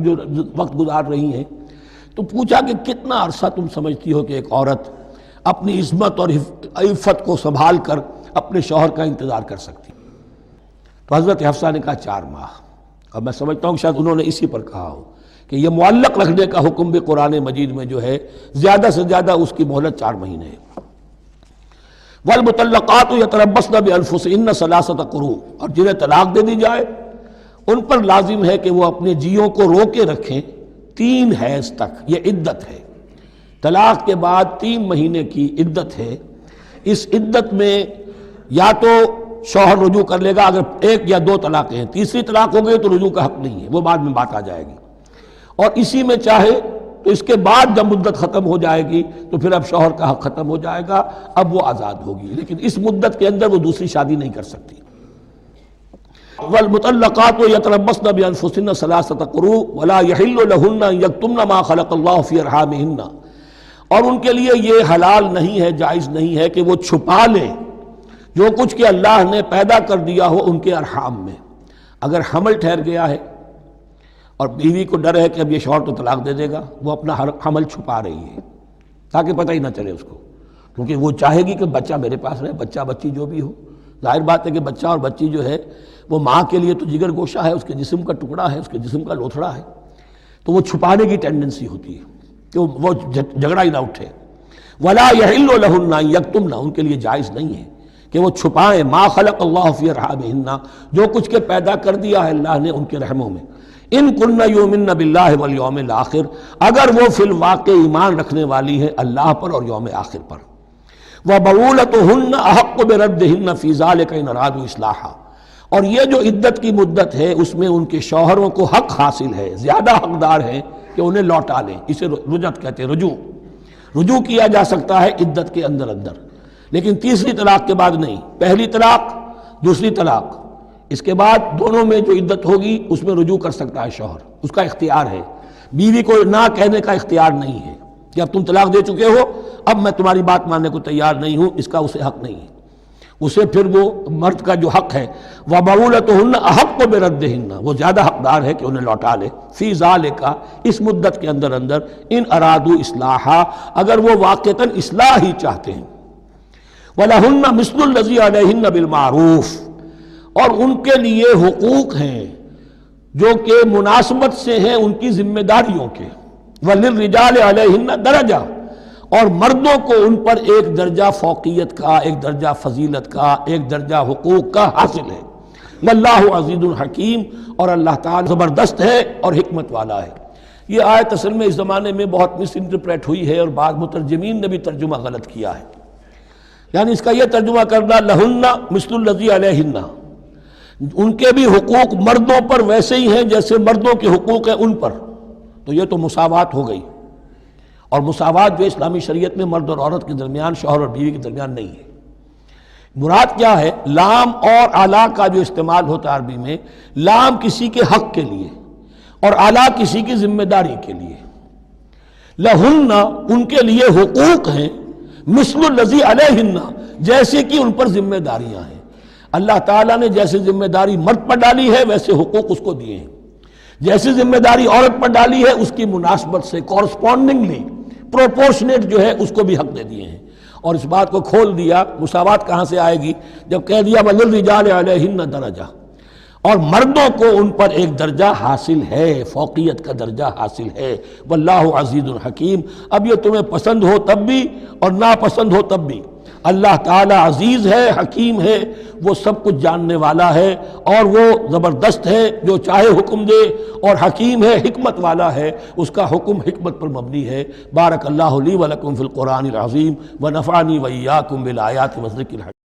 جو وقت گزار رہی ہیں۔ تو پوچھا کہ کتنا عرصہ تم سمجھتی ہو کہ ایک عورت اپنی عصمت اور عفت کو سنبھال کر اپنے شوہر کا انتظار کر سکتی؟ تو حضرت حفصہ نے کہا 4 ماہ، اور میں سمجھتا ہوں کہ شاید انہوں نے اسی پر کہا ہو کہ یہ معلق رکھنے کا حکم بھی قرآن مجید میں جو ہے زیادہ سے زیادہ اس کی مہلت 4 مہینے ہے۔ والمطلقات یتربصن بانفسهن 3 قروء، اور جنہیں طلاق دے دی جائے ان پر لازم ہے کہ وہ اپنے جیوں کو روکے رکھیں 3 حیض تک، یہ عدت ہے۔ طلاق کے بعد 3 مہینے کی عدت ہے۔ اس عدت میں یا تو شوہر رجوع کر لے گا، اگر 1 یا 2 طلاقیں ہیں، تیسری طلاق ہو گئی تو رجوع کا حق نہیں ہے، وہ بعد میں بات آ جائے گی، اور اسی میں چاہے تو اس کے بعد جب مدت ختم ہو جائے گی تو پھر اب شوہر کا حق ختم ہو جائے گا، اب وہ آزاد ہوگی، لیکن اس مدت کے اندر وہ دوسری شادی نہیں کر سکتی۔ والمطلقات یتربصن بانفسهن 3 قروء ولا يحل لهن ان يكتمن ما خلق الله في ارحامهن، اور ان کے لیے یہ حلال نہیں ہے، جائز نہیں ہے کہ وہ چھپا لیں جو کچھ کہ اللہ نے پیدا کر دیا ہو ان کے ارحام میں۔ اگر حمل ٹھہر گیا ہے اور بیوی کو ڈر ہے کہ اب یہ شوہر تو طلاق دے دے گا، وہ اپنا حمل چھپا رہی ہے تاکہ پتہ ہی نہ چلے اس کو، کیونکہ وہ چاہے گی کہ بچہ میرے پاس رہے، بچہ بچی جو بھی ہو۔ ظاہر بات ہے کہ بچہ اور بچی جو ہے وہ ماں کے لیے تو جگر گوشہ ہے، اس کے جسم کا ٹکڑا ہے، اس کے جسم کا لوتھڑا ہے، تو وہ چھپانے کی ٹینڈنسی ہوتی ہے کہ وہ جھگڑا ہی نہ اٹھے۔ ولا يحل لهن ان يكتمن، ان کے لیے جائز نہیں ہے کہ وہ چھپائیں ما خلق اللہ فی ارحامہن، جو کچھ کہ پیدا کر دیا ہے اللہ نے ان کے رحموں میں۔ ان کن یؤمن باللہ والیوم الآخر، اگر وہ فی الواقع ایمان رکھنے والی ہے اللہ پر اور یوم آخر پر۔ وبعولتہن احق بردہن فی ذلک ان ارادوا اصلاحا، اور یہ جو عدت کی مدت ہے اس میں ان کے شوہروں کو حق حاصل ہے، زیادہ حقدار ہیں کہ انہیں لوٹا لیں، اسے رجعت کہتے ہیں، رجوع کیا جا سکتا ہے عدت کے اندر لیکن تیسری طلاق کے بعد نہیں۔ پہلی طلاق، دوسری طلاق، اس کے بعد دونوں میں جو عدت ہوگی اس میں رجوع کر سکتا ہے شوہر، اس کا اختیار ہے۔ بیوی کو نہ کہنے کا اختیار نہیں ہے کہ اب تم طلاق دے چکے ہو، اب میں تمہاری بات ماننے کو تیار نہیں ہوں، اس کا اسے حق نہیں ہے۔ اسے پھر وہ مرد کا جو حق ہے وَبَعُولَتُهُنَّ أَحَقُّ بِرَدِّهِنَّ، وہ زیادہ حقدار ہے کہ انہیں لوٹا لے، فی ذالک، اس مدت کے اندر ان ارادوا اصلاحا، اگر وہ واقعتاً اصلاح ہی چاہتے ہیں۔ وَلَهُنَّ مِثْلُ الَّذِي عَلَيْهِنَّ بِالْمَعْرُوفِ، اور ان کے لیے حقوق ہیں جو کہ مناسبت سے ہیں ان کی ذمہ داریوں کے۔ وَلِلرِّجَالِ عَلَيْهِنَّ دَرَجَةٌ، اور مردوں کو ان پر ایک درجہ فوقیت کا، ایک درجہ فضیلت کا، ایک درجہ حقوق کا حاصل ہے۔ واللہ عزیز الحکیم، اور اللہ تعالی زبردست ہے اور حکمت والا ہے۔ یہ آیت اصل میں اس زمانے میں بہت مس انٹرپریٹ ہوئی ہے اور بعض مترجمین نے بھی ترجمہ غلط کیا ہے، یعنی اس کا یہ ترجمہ کرنا لہن مثل الذی علیہن، ان کے بھی حقوق مردوں پر ویسے ہی ہیں جیسے مردوں کے حقوق ہیں ان پر، تو یہ تو مساوات ہو گئی، اور مساوات جو اسلامی شریعت میں مرد اور عورت کے درمیان، شوہر اور بیوی کے درمیان نہیں ہے۔ مراد کیا ہے؟ لام اور اعلیٰ کا جو استعمال ہوتا ہے عربی میں، لام کسی کے حق کے لیے اور اعلیٰ کسی کی ذمہ داری کے لیے۔ لہن، ان کے لیے حقوق ہیں، مثل الذی علیہن، جیسے کہ ان پر ذمہ داریاں ہیں۔ اللہ تعالیٰ نے جیسے ذمہ داری مرد پر ڈالی ہے ویسے حقوق اس کو دیے ہیں، جیسی ذمہ داری عورت پر ڈالی ہے اس کی مناسبت سے کورسپونڈنگلی پروپورشنیٹ جو ہے اس کو بھی حق دے دیے ہیں۔ اور اس بات کو کھول دیا، مساوات کہاں سے آئے گی؟ جب کہہ دیا وَلِلرِّجَالِ عَلَيْهِنَّ دَرَجَةٌ، اور مردوں کو ان پر ایک درجہ حاصل ہے، فوقیت کا درجہ حاصل ہے۔ واللہ عزیز الحکیم، اب یہ تمہیں پسند ہو تب بھی اور ناپسند ہو تب بھی اللہ تعالیٰ عزیز ہے، حکیم ہے، وہ سب کچھ جاننے والا ہے، اور وہ زبردست ہے، جو چاہے حکم دے، اور حکیم ہے، حکمت والا ہے، اس کا حکم حکمت پر مبنی ہے۔ بارک اللہ لی ولکم فی القرآن العظیم ونفعنی وإیاکم بالآیات والذکر الحکیم۔